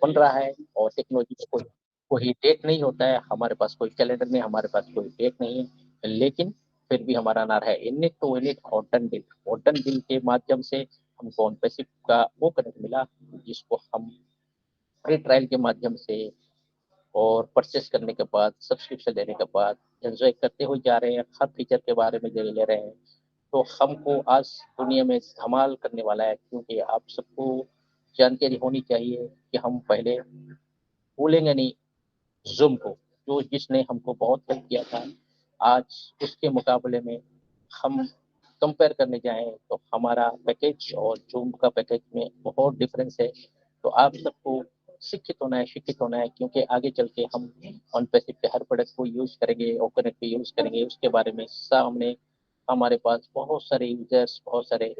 बन रहा है और टेक्नोलॉजी का कोई डेट नहीं होता है, हमारे पास कोई कैलेंडर नहीं, हमारे पास कोई डेट नहीं है, लेकिन फिर भी हमारा नारा है इनिट टू इनिट हॉटन बिल के माध्यम से हमको ऑन पैसिव का वो कनेक्ट मिला, जिसको हम फ्री ट्रायल के माध्यम से और परचेस करने के बाद, सब्सक्रिप्शन लेने के बाद एंजॉय करते हुए जा रहे हैं, हर फीचर के बारे में ले रहे हैं। तो हमको आज दुनिया में धमाल करने वाला है, क्योंकि आप सबको जानकारी होनी चाहिए कि हम पहले भूलेंगे नहीं जूम को, जो जिसने हमको बहुत हेल्प किया था। आज उसके मुकाबले में हम कंपेयर करने जाएं तो हमारा पैकेज और जूम का पैकेज में बहुत डिफरेंस है। तो आप सबको शिक्षित होना है, क्योंकि आगे चल के हम ऑन पैसिव के हर प्रोडक्ट को यूज करेंगे, ओपन पे यूज करेंगे, उसके बारे में सामने हमारे पास बहुत सारे यूजर्स, बहुत सारे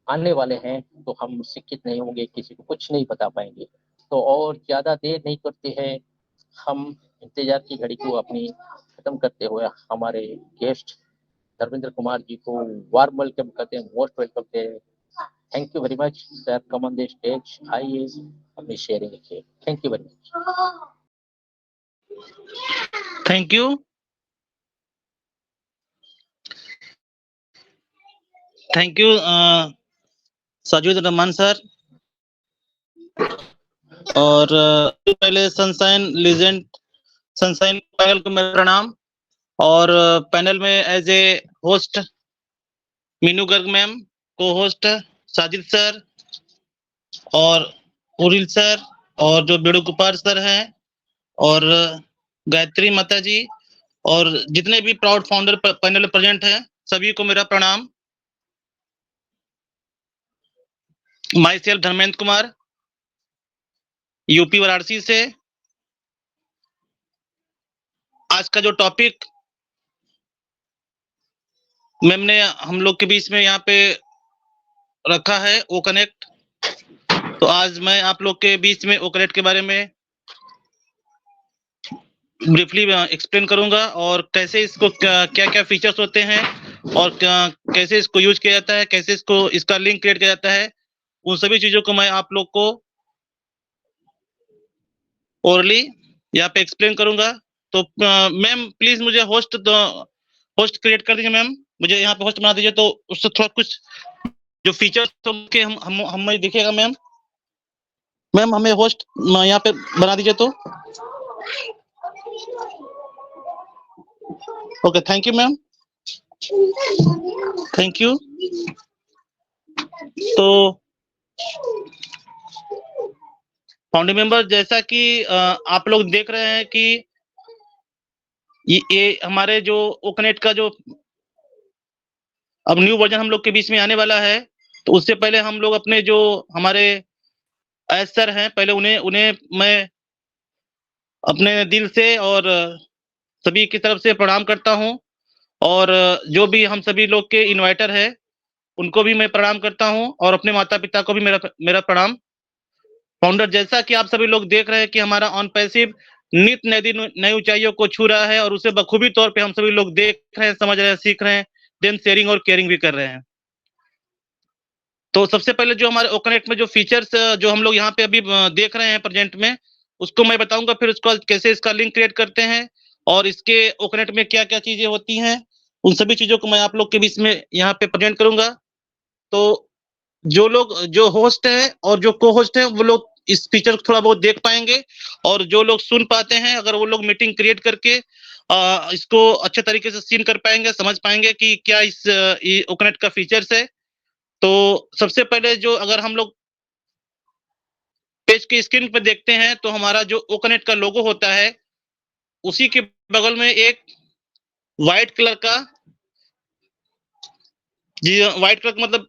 आने वाले हैं। तो हम शिक्षित नहीं होंगे, किसी को कुछ नहीं बता पाएंगे। तो और ज्यादा देर नहीं करते हैं, हम इंतजार की घड़ी को अपनी खत्म करते हुए हमारे गेस्ट धर्मेंद्र कुमार जी को वार्म वेलकम करते हैं, मोस्ट वेलकम करते हैं। Thank you very much sir, come on the stage, आइए अपनी शेयरिंग रखिए। Thank you very much. Thank you. Thank you Sajid Rahman sir. और पहले सनशाइन लीजेंड सनशाइन पैनल को मेरा प्रणाम। और पैनल में as a host Meenu Garg ma'am, cohost Sajid sir और उरिल सर, और जो बेणुगोपाल सर हैं, और गायत्री माता जी, और जितने भी प्राउड फाउंडर पैनल प्रेजेंट हैं, सभी को मेरा प्रणाम। My self Dharmendra Kumar, UP Varanasi से। आज का जो टॉपिक मैम ने हम लोग के बीच में यहाँ पे रखा है, ओ कनेक्ट। तो आज मैं आप लोग के बीच में ओ कनेक्ट के बारे में ब्रीफली एक्सप्लेन करूंगा, और कैसे इसको क्या क्या फीचर्स होते हैं, और कैसे इसको यूज किया जाता है, कैसे इसको इसका लिंक क्रिएट किया जाता है, उन सभी चीजों को मैं आप लोग को ओरली यहाँ पे एक्सप्लेन करूंगा। तो मैम प्लीज मुझे होस्ट क्रिएट कर दीजिए मैम, मुझे यहाँ पे होस्ट बना दीजिए। तो उससे थोड़ा कुछ जो फीचर्स के हमें दिखेगा मैम। मैम हमें होस्ट यहाँ पे बना दीजिए। तो okay, thank you ma'am, thank you. तो फाउंडिंग मेंबर, जैसा कि आप लोग देख रहे हैं कि ये हमारे जो ओ कनेक्ट का जो अब न्यू वर्जन हम लोग के बीच में आने वाला है, तो उससे पहले हम लोग अपने जो हमारे एज सर हैं, पहले उन्हें मैं अपने दिल से और सभी की तरफ से प्रणाम करता हूं। और जो भी हम सभी लोग के इन्वाइटर है, उनको भी मैं प्रणाम करता हूं, और अपने माता पिता को भी मेरा प्रणाम। फाउंडर, जैसा कि आप सभी लोग देख रहे हैं कि हमारा ऑन पैसिव नित्य नई ऊंचाइयों को छू रहा है, और उसे बखूबी तौर पे हम सभी लोग देख रहे हैं, समझ रहे हैं, सीख रहे हैं, देन शेयरिंग और केयरिंग भी कर रहे हैं। तो सबसे पहले जो हमारे ओकनेक्ट में जो फीचर्स जो हम लोग यहाँ पे अभी देख रहे हैं प्रेजेंट में, उसको मैं बताऊंगा। फिर उसको कैसे इसका लिंक क्रिएट करते हैं, और इसके ओकनेक्ट में क्या क्या चीजें होती हैं, उन सभी चीजों को मैं आप लोग के बीच में यहाँ पे प्रेजेंट करूंगा। तो जो लोग जो होस्ट है और जो को होस्ट है, वो लोग इस फीचर को थोड़ा बहुत देख पाएंगे, और जो लोग सुन पाते हैं, अगर वो लोग मीटिंग क्रिएट करके इसको अच्छे तरीके से सीन कर पाएंगे, समझ पाएंगे कि क्या इस ओकनेक्ट का फीचर्स है। तो सबसे पहले जो अगर हम लोग पेज की स्क्रीन पर देखते हैं, तो हमारा जो ओ कनेक्ट का लोगो होता है, उसी के बगल में एक व्हाइट कलर का, जी व्हाइट कलर का मतलब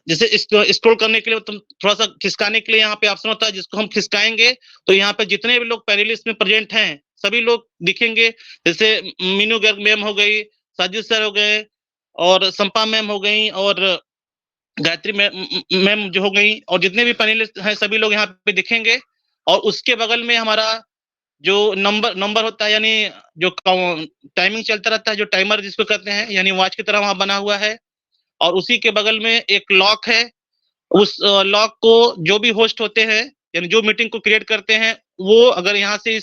जैसे स्क्रॉल करने के लिए, तो थोड़ा सा खिसकाने के लिए यहाँ पे ऑप्शन होता है, जिसको हम खिसकाएंगे तो यहाँ पे जितने भी लोग पैनलिस्ट में प्रेजेंट हैं, सभी लोग दिखेंगे। जैसे मीनू गर्ग मैम हो गई, साजिद सर हो गए, और संपा मैम हो गई, और गायत्री मैम जो हो गई, और जितने भी पैनलिस्ट हैं सभी लोग यहाँ पे दिखेंगे। और उसके बगल में हमारा जो नंबर होता है, यानी जो टाइमिंग चलता रहता है, जो टाइमर जिसको कहते हैं, यानी वॉच की तरह वहां बना हुआ है। और उसी के बगल में एक लॉक है। उस लॉक को जो भी होस्ट होते हैं यानी जो मीटिंग को क्रिएट करते हैं वो अगर यहाँ से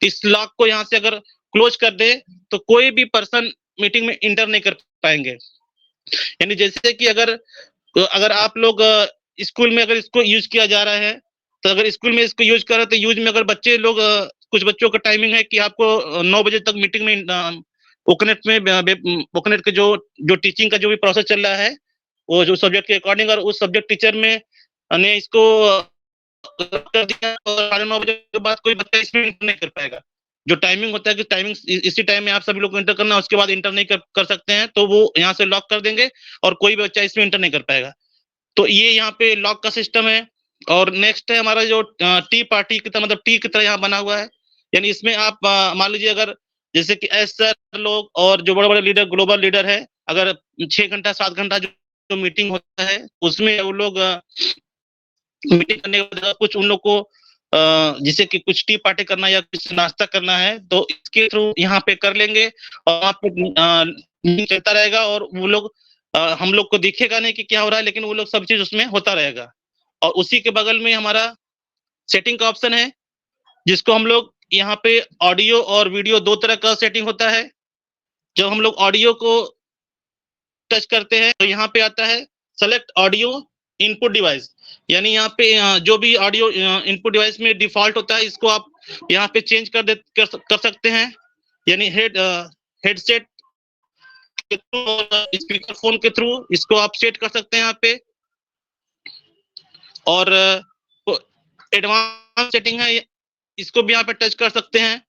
इस लॉक को यहाँ से अगर क्लोज कर दे तो कोई भी पर्सन मीटिंग में इंटर नहीं कर पाएंगे। यानी जैसे कि अगर आप लोग स्कूल में अगर इसको यूज किया जा रहा है, तो अगर स्कूल में इसको यूज कर रहे तो यूज में अगर बच्चे लोग कुछ बच्चों का टाइमिंग है कि आपको 9 बजे तक मीटिंग में ओकनेट के जो टीचिंग का जो भी प्रोसेस चल रहा है वो जो सब्जेक्ट के अकॉर्डिंग, और उस सब्जेक्ट टीचर में ने इसको कर दिया और 9:30 बजे के बाद कोई बच्चा इसमें इंटर नहीं कर पाएगा। जो टाइमिंग होता है कि टाइमिंग इसी टाइम में आप सभी लोग को इंटर करना है, उसके बाद इंटर नहीं कर सकते हैं, तो वो यहाँ से लॉक कर देंगे और कोई भी बच्चा इसमें इंटर नहीं कर पाएगा। तो ये यहाँ पे लॉक का सिस्टम है। और नेक्स्ट है हमारा जो टी पार्टी की तरह, मतलब टी की तरह यहाँ बना हुआ है। यानी इसमें आप मान लीजिए अगर जैसे कि एस सर लोग और जो बड़े बड़े लीडर, ग्लोबल लीडर है, अगर 6 घंटा 7 घंटा जो मीटिंग होता है उसमें वो लोग मीटिंग करने के बाद कुछ उन लोग को जैसे कि कुछ टी पार्टी करना या कुछ नाश्ता करना है तो इसके थ्रू यहाँ पे कर लेंगे और वहाँ पे मीटिंग चलता रहेगा और वो लोग हम लोग को दिखेगा नहीं कि क्या हो रहा है, लेकिन वो लोग सब चीज उसमें होता रहेगा। और उसी के बगल में हमारा सेटिंग का ऑप्शन है, जिसको हम लोग यहाँ पे ऑडियो और वीडियो दो तरह का सेटिंग होता है। जब हम लोग ऑडियो को टच करते हैं तो यहाँ पे आता है सेलेक्ट ऑडियो इनपुट डिवाइस, यानी यहाँ पे जो भी ऑडियो इनपुट डिवाइस में डिफॉल्ट होता है इसको आप यहाँ पे चेंज कर सकते हैं। यानी हेडसेट के थ्रू और स्पीकर फोन के थ्रू इसको आप सेट कर सकते हैं यहाँ पे। और एडवांस सेटिंग है, इसको भी यहाँ पे टच कर सकते हैं।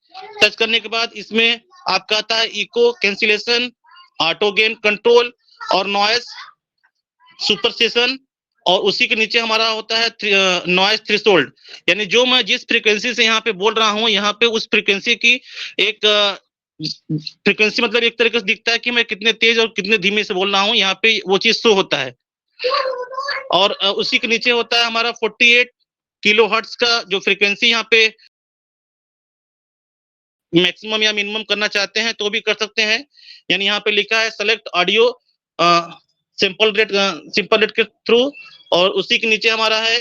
टच करने के बाद इसमें आपका आता है echo cancellation, auto gain control और नॉइस सुपरसेशन, और उसी के नीचे हमारा होता है नॉइस थ्रेशोल्ड, यानी जो मैं जिस फ्रीक्वेंसी से यहाँ पे बोल रहा हूँ यहाँ पे उस फ्रीक्वेंसी की एक फ्रीक्वेंसी मतलब एक तरीके से दिखता है कि मैं कितने तेज और कितने धीमे से बोल रहा हूँ, यहाँ पे वो चीज शो होता है। और उसी के नीचे होता है हमारा 48 किलो हर्ट्ज का जो फ्रीक्वेंसी यहाँ पे मैक्सिमम या मिनिमम करना चाहते हैं तो भी कर सकते हैं। यानी यहाँ पे लिखा है सेलेक्ट ऑडियो सिंपल रेट के थ्रू, और उसी के नीचे हमारा है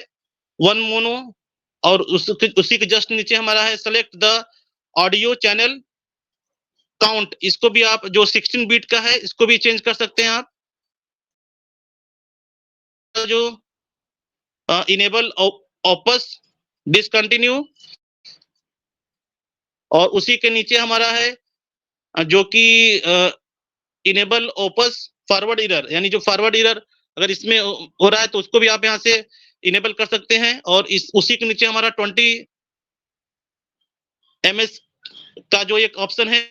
वन मोनो, और उसी के जस्ट नीचे हमारा है select the audio channel count. इसको भी आप जो 16 बीट का है इसको भी चेंज कर सकते हैं आप। जो इनेबल ऑपस डिसकंटिन्यू, और उसी के नीचे हमारा है जो कि इनेबल ओपस फॉरवर्ड एरर, यानी जो फॉरवर्ड एरर अगर इसमें हो रहा है तो उसको भी आप यहाँ से इनेबल कर सकते हैं। और उसी के नीचे हमारा 20 ms का जो एक ऑप्शन है,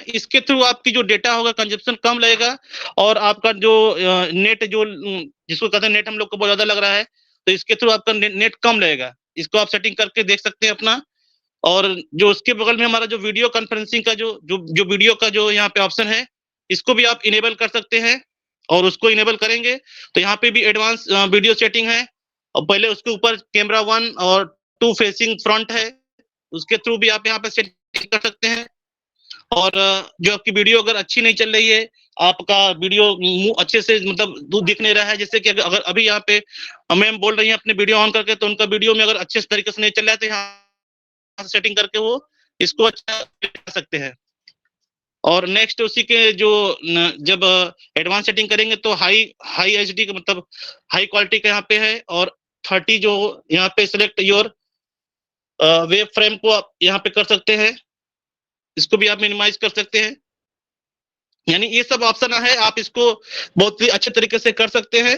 इसके थ्रू आपकी जो डेटा होगा कंजप्शन कम लगेगा और आपका जो नेट जो जिसको कहते हैं नेट हम लोग को बहुत ज्यादा लग रहा है तो इसके थ्रू आपका नेट कम लगेगा। इसको आप सेटिंग करके देख सकते हैं अपना। और जो उसके बगल में हमारा जो वीडियो कॉन्फ्रेंसिंग का जो वीडियो का जो यहाँ पे ऑप्शन है इसको भी आप इनेबल कर सकते हैं, और उसको इनेबल करेंगे तो यहाँ पे भी एडवांस वीडियो सेटिंग है। और पहले उसके ऊपर कैमरा 1 और 2 फेसिंग फ्रंट है, उसके थ्रू भी आप यहाँ पे सेटिंग कर सकते हैं। और जो आपकी वीडियो अगर अच्छी नहीं चल रही है, आपका वीडियो मुंह अच्छे से मतलब दिख नहीं रहा है, जैसे कि अगर अभी यहाँ पे मैम बोल रही हैं अपने वीडियो ऑन करके तो उनका वीडियो में अगर अच्छे तरीके से नहीं चल रहा है तो यहाँ सेटिंग करके वो इसको अच्छा कर सकते हैं। और नेक्स्ट उसी के जो जब एडवांस सेटिंग करेंगे तो हाई एचडी का मतलब हाई क्वालिटी का यहाँ पे है, और 30 जो यहाँ पे सिलेक्ट योर वेब फ्रेम को आप यहाँ पे कर सकते हैं, इसको भी आप मिनिमाइज कर सकते हैं। यानी ये सब ऑप्शन है, आप इसको बहुत ही अच्छे तरीके से कर सकते हैं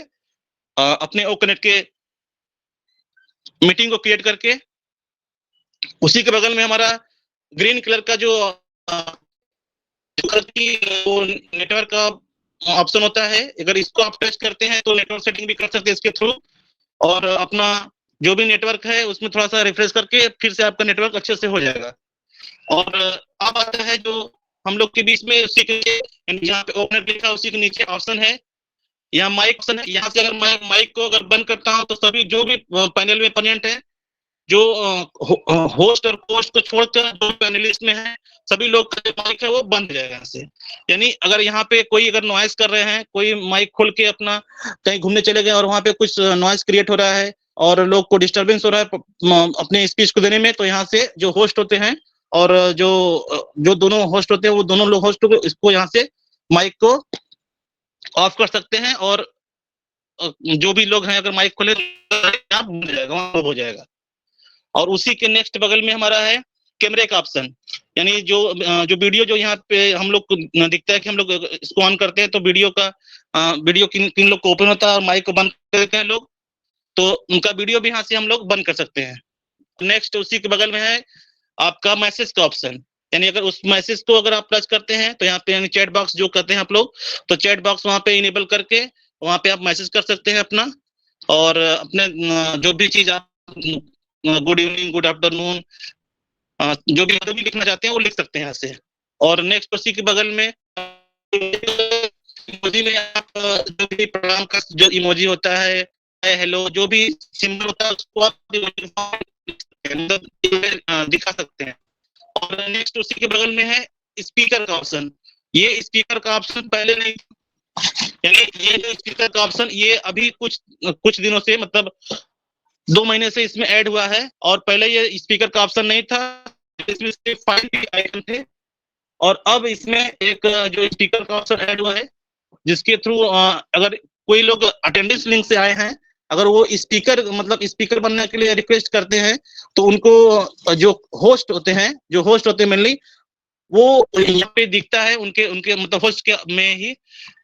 अपने ओकनेट के मीटिंग को क्रिएट करके। उसी के बगल में हमारा ग्रीन कलर का जो नेटवर्क का ऑप्शन होता है, अगर इसको आप टच करते हैं तो नेटवर्क सेटिंग भी कर सकते हैं इसके थ्रू, और अपना जो भी नेटवर्क है उसमें थोड़ा सा रिफ्रेश करके फिर से आपका नेटवर्क अच्छे से हो जाएगा। और अब आता है जो हम लोग के बीच में उसी के यहाँ पे ओपनर लिखा उसी के नीचे ऑप्शन है, यहाँ माइक ऑप्शन है। यहाँ से अगर मैं माइक को अगर बंद करता हूँ तो सभी जो भी पैनल में प्रेजेंट है, जो होस्ट और पोस्ट को छोड़कर जो पैनलिस्ट में है सभी लोग का माइक है वो बंद हो जाएगा यहाँ से। यानी अगर यहाँ पे कोई अगर नॉइस कर रहे हैं, कोई माइक खोल के अपना कहीं घूमने चले गए और वहाँ पे कुछ नॉइस क्रिएट हो रहा है और लोग को डिस्टरबेंस हो रहा है अपने स्पीच को देने में, तो यहाँ से जो होस्ट होते हैं और जो दोनों होस्ट होते हैं वो दोनों लोग होस्ट को इसको यहाँ से माइक को ऑफ कर सकते हैं, और जो भी लोग हैं अगर माइक खोले तो हो जाएगा। और उसी के नेक्स्ट बगल में हमारा है कैमरे का ऑप्शन, यानी जो वीडियो जो यहाँ पे हम लोग को दिखता है कि हम लोग इसको ऑन करते हैं तो वीडियो किन लोग को ओपन होता है और माइक को बंद करते हैं लोग, तो उनका वीडियो भी यहाँ से हम लोग बंद कर सकते हैं। नेक्स्ट उसी के बगल में है आपका मैसेज का ऑप्शन, यानी अगर उस मैसेज को अगर आप टच करते हैं तो यहाँ पे यानी चैट बॉक्स जो कहते हैं आप लोग, तो चैट बॉक्स वहाँ पे इनेबल करके वहाँ पे आप मैसेज कर सकते हैं अपना, और अपने जो भी चीज आप गुड इवनिंग, गुड आफ्टरनून, जो भी लिखना चाहते हैं वो लिख सकते हैं यहाँ से। और नेक्स्ट उसी के बगल में इमोजी में आप जो भी प्रणाम का जो इमोजी होता है, हेलो, जो भी सिंबल होता है उसको आप दिखा सकते हैं। और नेक्स्ट उसी के बगल में है स्पीकर का ऑप्शन। ये स्पीकर का ऑप्शन पहले नहीं, यानी ये जो स्पीकर का ऑप्शन ये अभी कुछ दिनों से, मतलब 2 महीने से इसमें ऐड हुआ है, और पहले ये स्पीकर का ऑप्शन नहीं था, इसमें सिर्फ 5 आइकन थे, और अब इसमें एक जो स्पीकर का ऑप्शन ऐड हुआ है, जिसके थ्रू अगर कोई लोग अटेंडेंस लिंक से आए हैं, अगर वो स्पीकर बनने के लिए रिक्वेस्ट करते हैं, तो उनको जो होस्ट होते हैं मेनली, वो यहाँ पे दिखता है उनके मतलब होस्ट के में ही,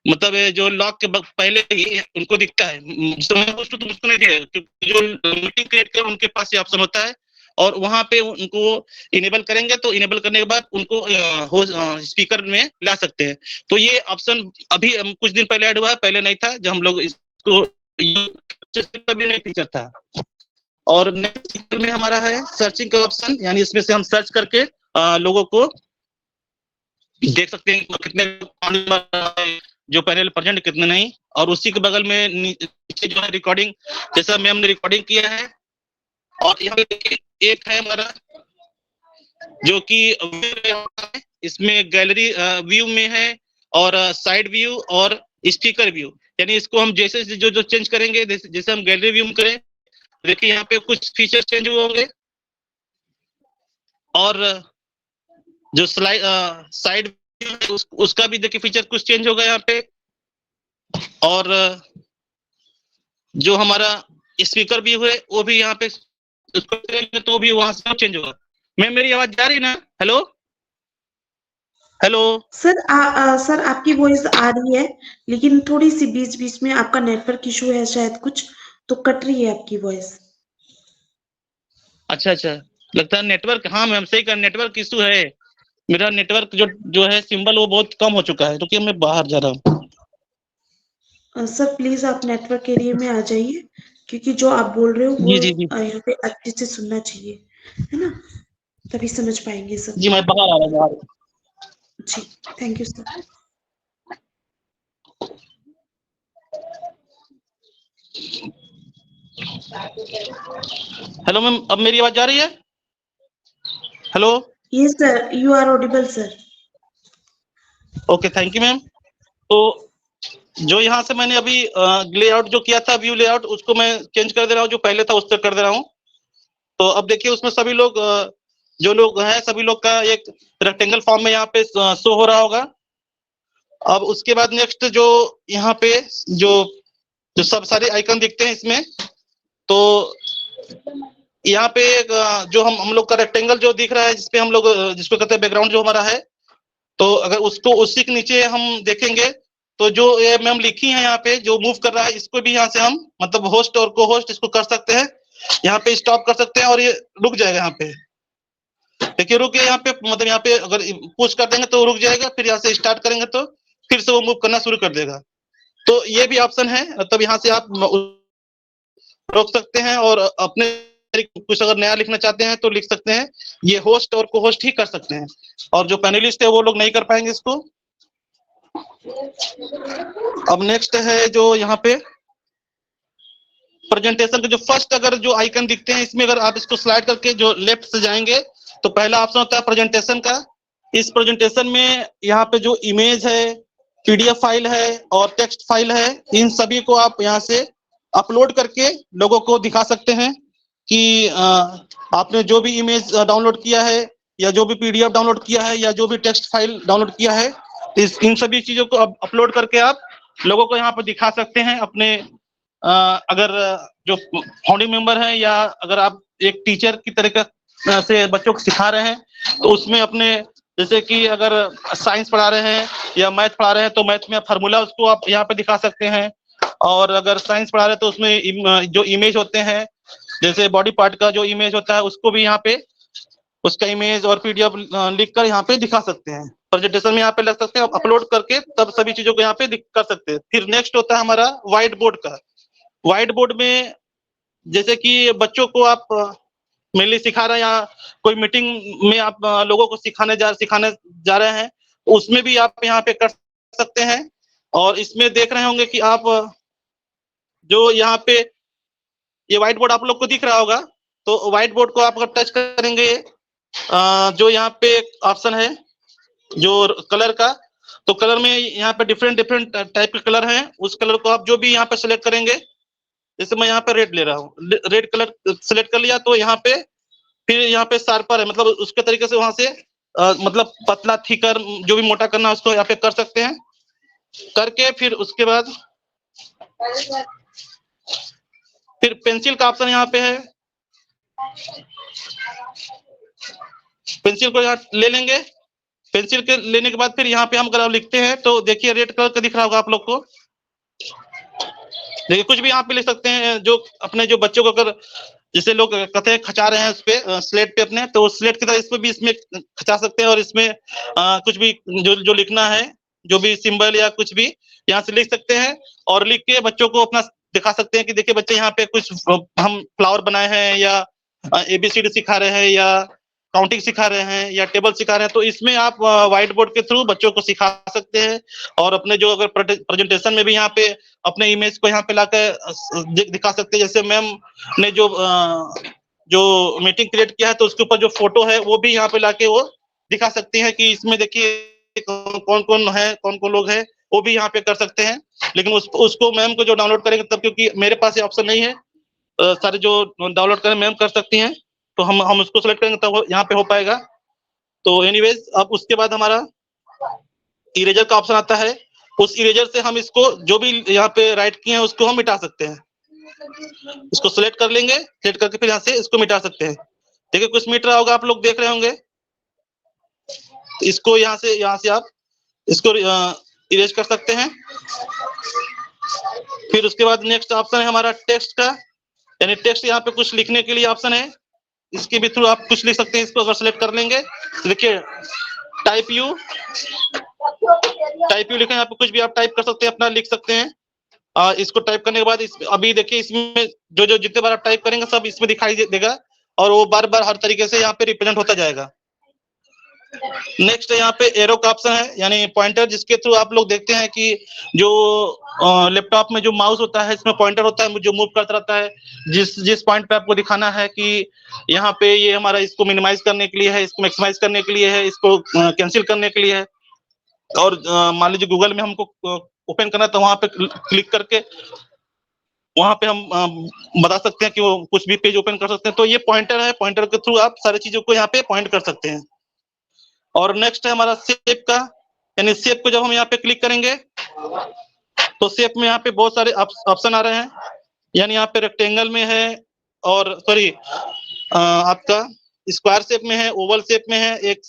मतलब जो लॉक के पहले ही उनको दिखता है। होस्ट तो उसको नहीं दिखेगा, क्योंकि जो मीटिंग क्रिएट कर उनके पास ये ऑप्शन होता है, और वहां पे उनको इनेबल करेंगे तो इनेबल करने के बाद उनको स्पीकर में ला सकते हैं। तो ये ऑप्शन अभी कुछ दिन पहले ऐड हुआ है, पहले नहीं था, जब हम लोग इसको कभी नहीं फीचर था। और नेक्स्ट में हमारा है सर्चिंग का ऑप्शन, यानी इसमें से हम सर्च करके लोगों को देख सकते हैं कितने जो पैनल प्रेजेंट, कितने नहीं। और उसी के बगल में नीचे जो है रिकॉर्डिंग, जैसा मैम ने रिकॉर्डिंग किया है, और यहाँ पे एक है हमारा जो कि इसमें गैलरी व्यू में है, और साइड व्यू और स्पीकर व्यू, यानी इसको हम जैसे जो चेंज करेंगे, जैसे हम गैलरी व्यू में करें, देखिए यहाँ पे कुछ फीचर चेंज हुए होंगे, और जो साइड उसका भी देखिए फीचर कुछ चेंज होगा यहाँ पे, और जो हमारा स्पीकर भी हुए वो भी यहाँ पे उसको करेंगे तो भी वहां से चेंज होगा। मैम मेरी आवाज जा रही है ना? हेलो हेलो सर सर आपकी वॉइस आ रही है, लेकिन थोड़ी सी बीच बीच में आपका नेटवर्क इशू है शायद कुछ, तो कट रही है आपकी वॉइस। अच्छा, लगता है नेटवर्क, हाँ मैम सही कहा, नेटवर्क इशू है। मेरा नेटवर्क जो है सिंबल वो बहुत कम हो चुका है, तो मैं बाहर जा रहा हूँ। सर प्लीज आप नेटवर्क एरिया में आ जाइए, क्योंकि जो आप बोल रहे हो वो यहाँ पे अच्छे से सुनना चाहिए, है ना, तभी समझ पाएंगे सब। जी मैं बाहर आ रहा हूँ। जी thank you sir. Hello ma'am, अब मेरी आवाज जा रही है? Hello yes sir, you are audible sir. Okay thank you ma'am. तो जो यहाँ से मैंने अभी लेआउट जो किया था, व्यू लेआउट, उसको मैं चेंज कर दे रहा हूँ, जो पहले था उससे कर दे रहा हूँ। तो अब देखिए उसमें सभी लोग जो लोग हैं सभी लोग का एक रेक्टेंगल फॉर्म में यहाँ पे शो हो रहा होगा। अब उसके बाद नेक्स्ट जो यहाँ पे जो सब सारे आइकन दिखते हैं इसमें, तो यहाँ पे जो हम लोग का रेक्टेंगल जो दिख रहा है, जिसपे हम लोग जिसको कहते हैं बैकग्राउंड जो हमारा है, तो अगर उसको उसी के नीचे हम देखेंगे तो जो ये मैम लिखी है यहाँ पे जो मूव कर रहा है, इसको भी यहाँ से हम मतलब होस्ट और को होस्ट इसको कर सकते हैं, यहाँ पे स्टॉप कर सकते हैं और ये रुक जाएगा। यहाँ पे देखिए रुक गया, यहाँ पे मतलब यहाँ पे अगर पुश कर देंगे तो रुक जाएगा, फिर यहाँ से स्टार्ट करेंगे तो फिर से वो मूव करना शुरू कर देगा। तो ये भी ऑप्शन है, तब यहाँ से आप रोक सकते हैं और अपने कुछ अगर नया लिखना चाहते हैं तो लिख सकते हैं। ये होस्ट और को होस्ट ही कर सकते हैं, और जो पैनलिस्ट है वो लोग नहीं कर पाएंगे इसको। अब नेक्स्ट है जो यहाँ पे प्रेजेंटेशन के जो फर्स्ट अगर जो आइकन दिखते हैं, इसमें अगर आप इसको स्लाइड करके जो लेफ्ट से जाएंगे तो पहला ऑप्शन होता है प्रेजेंटेशन का। इस प्रेजेंटेशन में यहाँ पे जो इमेज है, पीडीएफ फाइल है और टेक्स्ट फाइल है, इन सभी को आप यहाँ से अपलोड करके लोगों को दिखा सकते हैं कि आपने जो भी इमेज डाउनलोड किया है या जो भी पीडीएफ डाउनलोड किया है या जो भी टेक्स्ट फाइल डाउनलोड किया है, इन सभी चीजों को अपलोड करके आप लोगों को यहाँ पर दिखा सकते हैं। अपने अगर जो फाउंडिंग मेंबर है या अगर आप एक टीचर की तरीके से बच्चों को सिखा रहे हैं, तो उसमें अपने जैसे कि अगर साइंस पढ़ा रहे हैं या मैथ पढ़ा रहे हैं तो मैथ में फार्मूला उसको आप यहाँ पे दिखा सकते हैं। और अगर साइंस पढ़ा रहे हैं तो उसमें जो इमेज होते हैं, जैसे बॉडी पार्ट का जो इमेज होता है उसको भी यहाँ पे उसका इमेज और पीडीएफ लिख कर यहाँ पे दिखा सकते हैं। प्रेजेंटेशन में यहाँ पे लग सकते हैं, अपलोड करके तब सभी चीजों को यहाँ पे कर सकते हैं। फिर नेक्स्ट होता है हमारा व्हाइट बोर्ड का। व्हाइट बोर्ड में जैसे कि बच्चों को आप मेनली सिखा रहे हैं या कोई मीटिंग में आप लोगों को सिखाने जा रहे हैं, उसमें भी आप यहाँ पे कर सकते हैं। और इसमें देख रहे होंगे कि आप जो यहाँ पे ये व्हाइट बोर्ड आप लोग को दिख रहा होगा, तो व्हाइट बोर्ड को आप अगर टच करेंगे, जो यहाँ पे ऑप्शन है जो कलर का, तो कलर में यहाँ पे डिफरेंट टाइप के कलर हैं। उस कलर को आप जो भी यहाँ पे सिलेक्ट करेंगे, जैसे मैं यहाँ पे रेड ले रहा हूँ, रेड कलर सिलेक्ट कर लिया, तो यहाँ पे फिर यहाँ पे शार्पर है, मतलब उसके तरीके से वहां से मतलब पतला थिकर जो भी मोटा करना उसको यहाँ पे कर सकते हैं। करके फिर उसके बाद फिर पेंसिल का ऑप्शन यहाँ पे है, पेंसिल को यहाँ ले लेंगे। पेंसिल के लेने के बाद फिर यहाँ पे हम अगर लिखते हैं तो देखिए रेड कलर का दिख रहा होगा आप लोग को। देखिए कुछ भी यहाँ पे लिख सकते हैं, जो अपने जो बच्चों को अगर जैसे लोग कथे खचा रहे हैं उस पे स्लेट पे अपने, तो स्लेट की तरह इसमें भी इसमें खचा सकते हैं। और इसमें कुछ भी जो लिखना है, जो भी सिंबल या कुछ भी यहाँ से लिख सकते हैं और लिख के बच्चों को अपना दिखा सकते हैं कि देखिए बच्चे यहाँ पे कुछ हम फ्लावर बनाए हैं या एबीसीडी सिखा रहे हैं या काउंटिंग सिखा रहे हैं या टेबल सिखा रहे हैं। तो इसमें आप व्हाइट बोर्ड के थ्रू बच्चों को सिखा सकते हैं। और अपने जो अगर प्रेजेंटेशन में भी यहाँ पे अपने इमेज को यहाँ पे लाकर दिखा सकते हैं। जैसे मैम ने जो मीटिंग क्रिएट किया है तो उसके ऊपर जो फोटो है वो भी यहाँ पे लाके वो दिखा सकते हैं कि इसमें देखिए कौन कौन है, कौन कौन लोग हैं, वो भी यहाँ पे कर सकते हैं। लेकिन उसको मैम को जो डाउनलोड करेंगे तब, क्योंकि मेरे पास ये ऑप्शन नहीं है, सारे जो डाउनलोड करें मैम कर सकती हैं, तो हम उसको सेलेक्ट करेंगे तब यहाँ पे हो पाएगा। तो एनीवेज अब उसके बाद हमारा इरेजर का ऑप्शन आता है। उस इरेजर से हम इसको जो भी यहाँ पे राइट किए हैं उसको हम मिटा सकते हैं। इसको सिलेक्ट कर लेंगे, सिलेक्ट करके फिर यहाँ से इसको मिटा सकते हैं। देखिए कुछ मिट रहा होगा, आप लोग देख रहे होंगे। तो इसको यहाँ से आप इसको इरेज कर सकते हैं। फिर उसके बाद नेक्स्ट ऑप्शन है हमारा टेक्स्ट का, यानी टेक्स्ट यहाँ पे कुछ लिखने के लिए ऑप्शन है, इसके भी थ्रू आप कुछ लिख सकते हैं। इसको अगर सेलेक्ट कर लेंगे तो देखिए टाइप यू लिखें, यहाँ पे कुछ भी आप टाइप कर सकते हैं, अपना लिख सकते हैं। इसको टाइप करने के बाद अभी देखिए इसमें जो जितने बार आप टाइप करेंगे सब इसमें दिखाई देगा और वो बार बार हर तरीके से यहाँ पे रिप्रेजेंट होता जाएगा। नेक्स्ट यहाँ पे एरो का ऑप्शन है, यानी पॉइंटर, जिसके थ्रू आप लोग देखते हैं कि जो लैपटॉप में जो माउस होता है इसमें पॉइंटर होता है जो मूव करता रहता है। जिस पॉइंट पे आपको दिखाना है कि यहाँ पे ये हमारा इसको मिनिमाइज करने के लिए है, इसको मैक्सिमाइज करने के लिए है, इसको कैंसिल करने के लिए है। और मान लीजिए गूगल में हमको ओपन करना है तो वहां पे क्लिक करके वहां पे हम बता सकते हैं कि वो कुछ भी पेज ओपन कर सकते हैं। तो ये पॉइंटर है, पॉइंटर के थ्रू आप सारी चीजों को यहाँ पे पॉइंट कर सकते हैं। और नेक्स्ट है हमारा शेप का, यानी शेप को जब हम यहाँ पे क्लिक करेंगे तो शेप में यहाँ पे बहुत सारे ऑप्शन आ रहे हैं। यानी यहाँ पे रेक्टेंगल में है, और सॉरी आपका स्क्वायर शेप में है, ओवल शेप में है, एक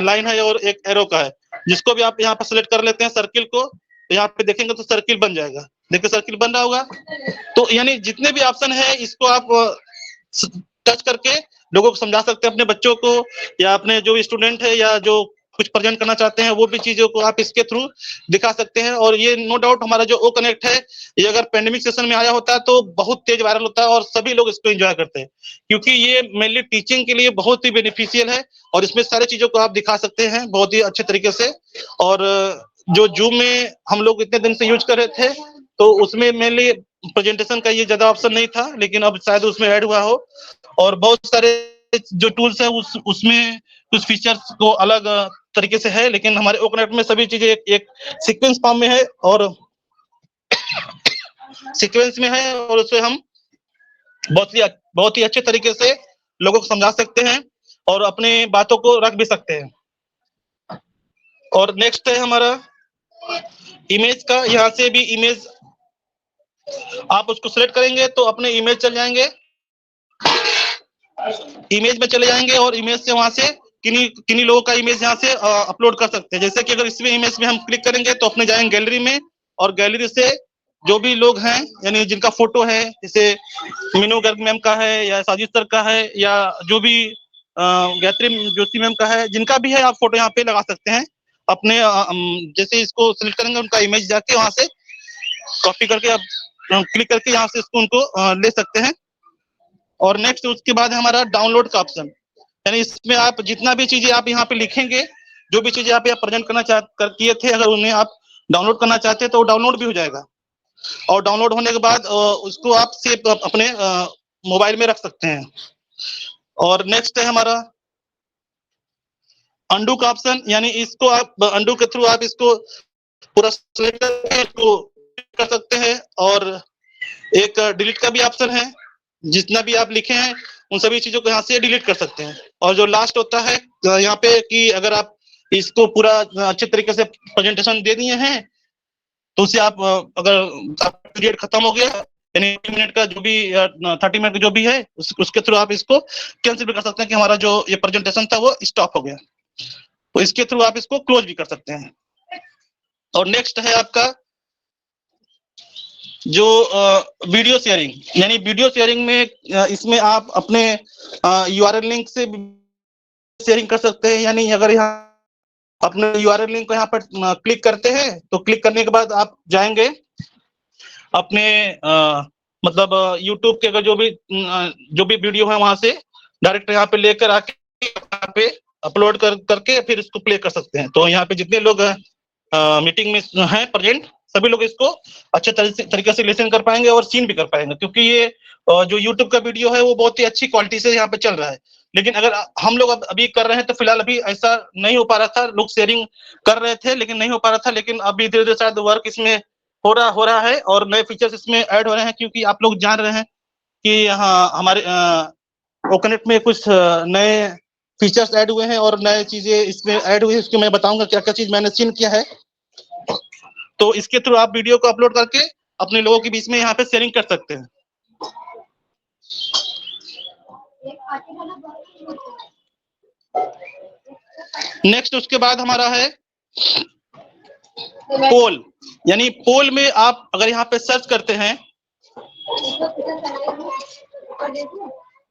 लाइन है और एक एरो का है। जिसको भी आप यहाँ पर सिलेक्ट कर लेते हैं सर्किल को, तो यहाँ पे देखेंगे तो सर्किल बन जाएगा। देखिए सर्किल बन रहा होगा। तो यानी जितने भी ऑप्शन है इसको आप टच करके लोगों को समझा सकते हैं, अपने बच्चों को या अपने जो स्टूडेंट है या जो कुछ प्रेजेंट करना चाहते हैं वो भी चीजों को आप इसके थ्रू दिखा सकते हैं। और ये नो डाउट हमारा जो ओ कनेक्ट है, ये अगर पेंडेमिक सेशन में आया होता है तो बहुत तेज वायरल होता है और सभी लोग इसको एंजॉय करते हैं, क्योंकि ये मेनली टीचिंग के लिए बहुत ही बेनिफिशियल है और इसमें सारी चीजों को आप दिखा सकते हैं बहुत ही अच्छे तरीके से। और जो जूम में हम लोग इतने दिन से यूज कर रहे थे तो उसमें मेनली प्रेजेंटेशन का ये ज्यादा ऑप्शन नहीं था, लेकिन अब शायद उसमें ऐड हुआ हो। और बहुत सारे जो टूल्स है उसमें कुछ फीचर्स को अलग तरीके से है, लेकिन हमारे ओ कनेक्ट में सभी चीजें एक सीक्वेंस फॉर्म में है। और सीक्वेंस में है और उसे हम बहुत ही अच्छे तरीके से लोगों को समझा सकते हैं और अपने बातों को रख भी सकते हैं। और नेक्स्ट है हमारा इमेज का। यहाँ से भी इमेज आप उसको सिलेक्ट करेंगे तो अपने इमेज चल जाएंगे, इमेज में चले जाएंगे और इमेज से वहां से किन्हीं लोगों का इमेज यहाँ से अपलोड कर सकते हैं। जैसे कि अगर इसमें इमेज में हम क्लिक करेंगे तो अपने जाएंगे गैलरी में और गैलरी से जो भी लोग हैं यानी जिनका फोटो है, जैसे मीनू गर्ग मैम का है या साजिद सर का है या जो भी गायत्री जोशी मैम का है, जिनका भी है आप फोटो यहाँ पे लगा सकते हैं अपने। जैसे इसको सिलेक्ट करेंगे उनका इमेज जाके वहां से कॉपी करके आप क्लिक करके यहाँ से इसको उनको ले सकते हैं। और नेक्स्ट उसके बाद हमारा डाउनलोड का ऑप्शन, यानी इसमें आप जितना भी चीजें आप यहाँ पे लिखेंगे, जो भी चीजें आप यहाँ प्रेजेंट करना किए थे, अगर उन्हें आप डाउनलोड करना चाहते हैं तो डाउनलोड भी हो जाएगा। और डाउनलोड होने के बाद उसको आप सेव अपने मोबाइल में रख सकते हैं। और नेक्स्ट है हमारा अंडू का ऑप्शन, यानी इसको आप अंडू के थ्रू आप इसको पूरा सेलेक्ट करके इसको कर सकते हैं। और एक डिलीट का भी ऑप्शन है, जितना भी आप लिखे हैं उन सभी चीजों को यहाँ से डिलीट कर सकते हैं। और जो लास्ट होता है यहाँ पे कि अगर आप इसको पूरा अच्छे तरीके से प्रेजेंटेशन दे दिए हैं तो उसे आप अगर पीरियड खत्म हो गया यानी 30 मिनट का जो भी 30 मिनट का जो भी है उसके थ्रू आप इसको कैंसिल भी कर सकते हैं कि हमारा जो ये प्रेजेंटेशन था वो स्टॉप हो गया, तो इसके थ्रू आप इसको क्लोज भी कर सकते हैं। और नेक्स्ट है आपका जो वीडियो शेयरिंग, यानी वीडियो शेयरिंग में इसमें आप अपने यूआरएल लिंक से शेयरिंग कर सकते हैं। यानी अगर यहाँ अपने यूआरएल लिंक को यहाँ पर क्लिक करते हैं तो क्लिक करने के बाद आप जाएंगे अपने मतलब यूट्यूब के अगर जो भी वीडियो है वहां से डायरेक्ट यहाँ पे लेकर आके यहाँ पे अपलोड करके फिर इसको प्ले कर सकते हैं। तो यहाँ पे जितने लोग मीटिंग में हैं प्रेजेंट, सभी लोग इसको अच्छे तरीके से लिसन कर पाएंगे और सीन भी कर पाएंगे, क्योंकि ये जो यूट्यूब का वीडियो है वो बहुत ही अच्छी क्वालिटी से यहाँ पे चल रहा है। लेकिन अगर हम लोग अभी कर रहे हैं तो फिलहाल अभी ऐसा नहीं हो पा रहा था, लोग शेयरिंग कर रहे थे लेकिन नहीं हो पा रहा था। लेकिन अभी धीरे धीरे शायद वर्क इसमें हो रहा है और नए फीचर्स इसमें ऐड हो रहे हैं, क्योंकि आप लोग जान रहे हैं कि यहाँ हमारे ओकनेट में कुछ नए फीचर्स ऐड हुए हैं और नए चीजें इसमें ऐड हुई है। उसको मैं बताऊंगा क्या क्या चीज मैंने सीन किया है। तो इसके थ्रू आप वीडियो को अपलोड करके अपने लोगों के बीच में यहाँ पे शेयरिंग कर सकते हैं। नेक्स्ट उसके बाद हमारा है पोल, यानी पोल में आप अगर यहाँ पे सर्च करते हैं,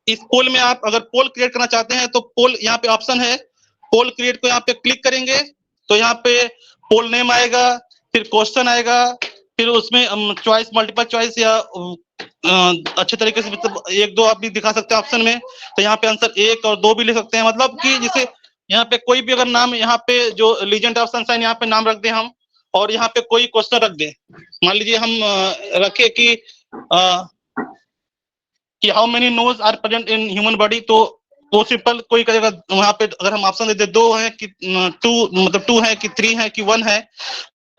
इस पोल में आप अगर पोल क्रिएट करना चाहते हैं तो पोल यहाँ पे ऑप्शन है, पोल क्रिएट को यहाँ पे क्लिक करेंगे तो यहाँ पे पोल नेम आएगा, फिर क्वेश्चन आएगा, फिर उसमें चॉइस मल्टीपल चॉइस या अच्छे तरीके से मतलब 1-2 आप भी दिखा सकते हैं ऑप्शन में। तो यहाँ पे आंसर 1 और 2 भी ले सकते हैं, मतलब कि जैसे यहाँ पे कोई भी अगर नाम यहाँ पे जो लीजेंड ऑप्शन है यहाँ पे नाम रख दें हम और यहाँ पे कोई क्वेश्चन रख दें। मान लीजिए हम रखे कि how many nose are present in human body, तो सिंपल कोई करेगा वहां पे अगर हम ऑप्शन दे दे 2 है कि 2 मतलब 2 है कि 3 है कि 1 है,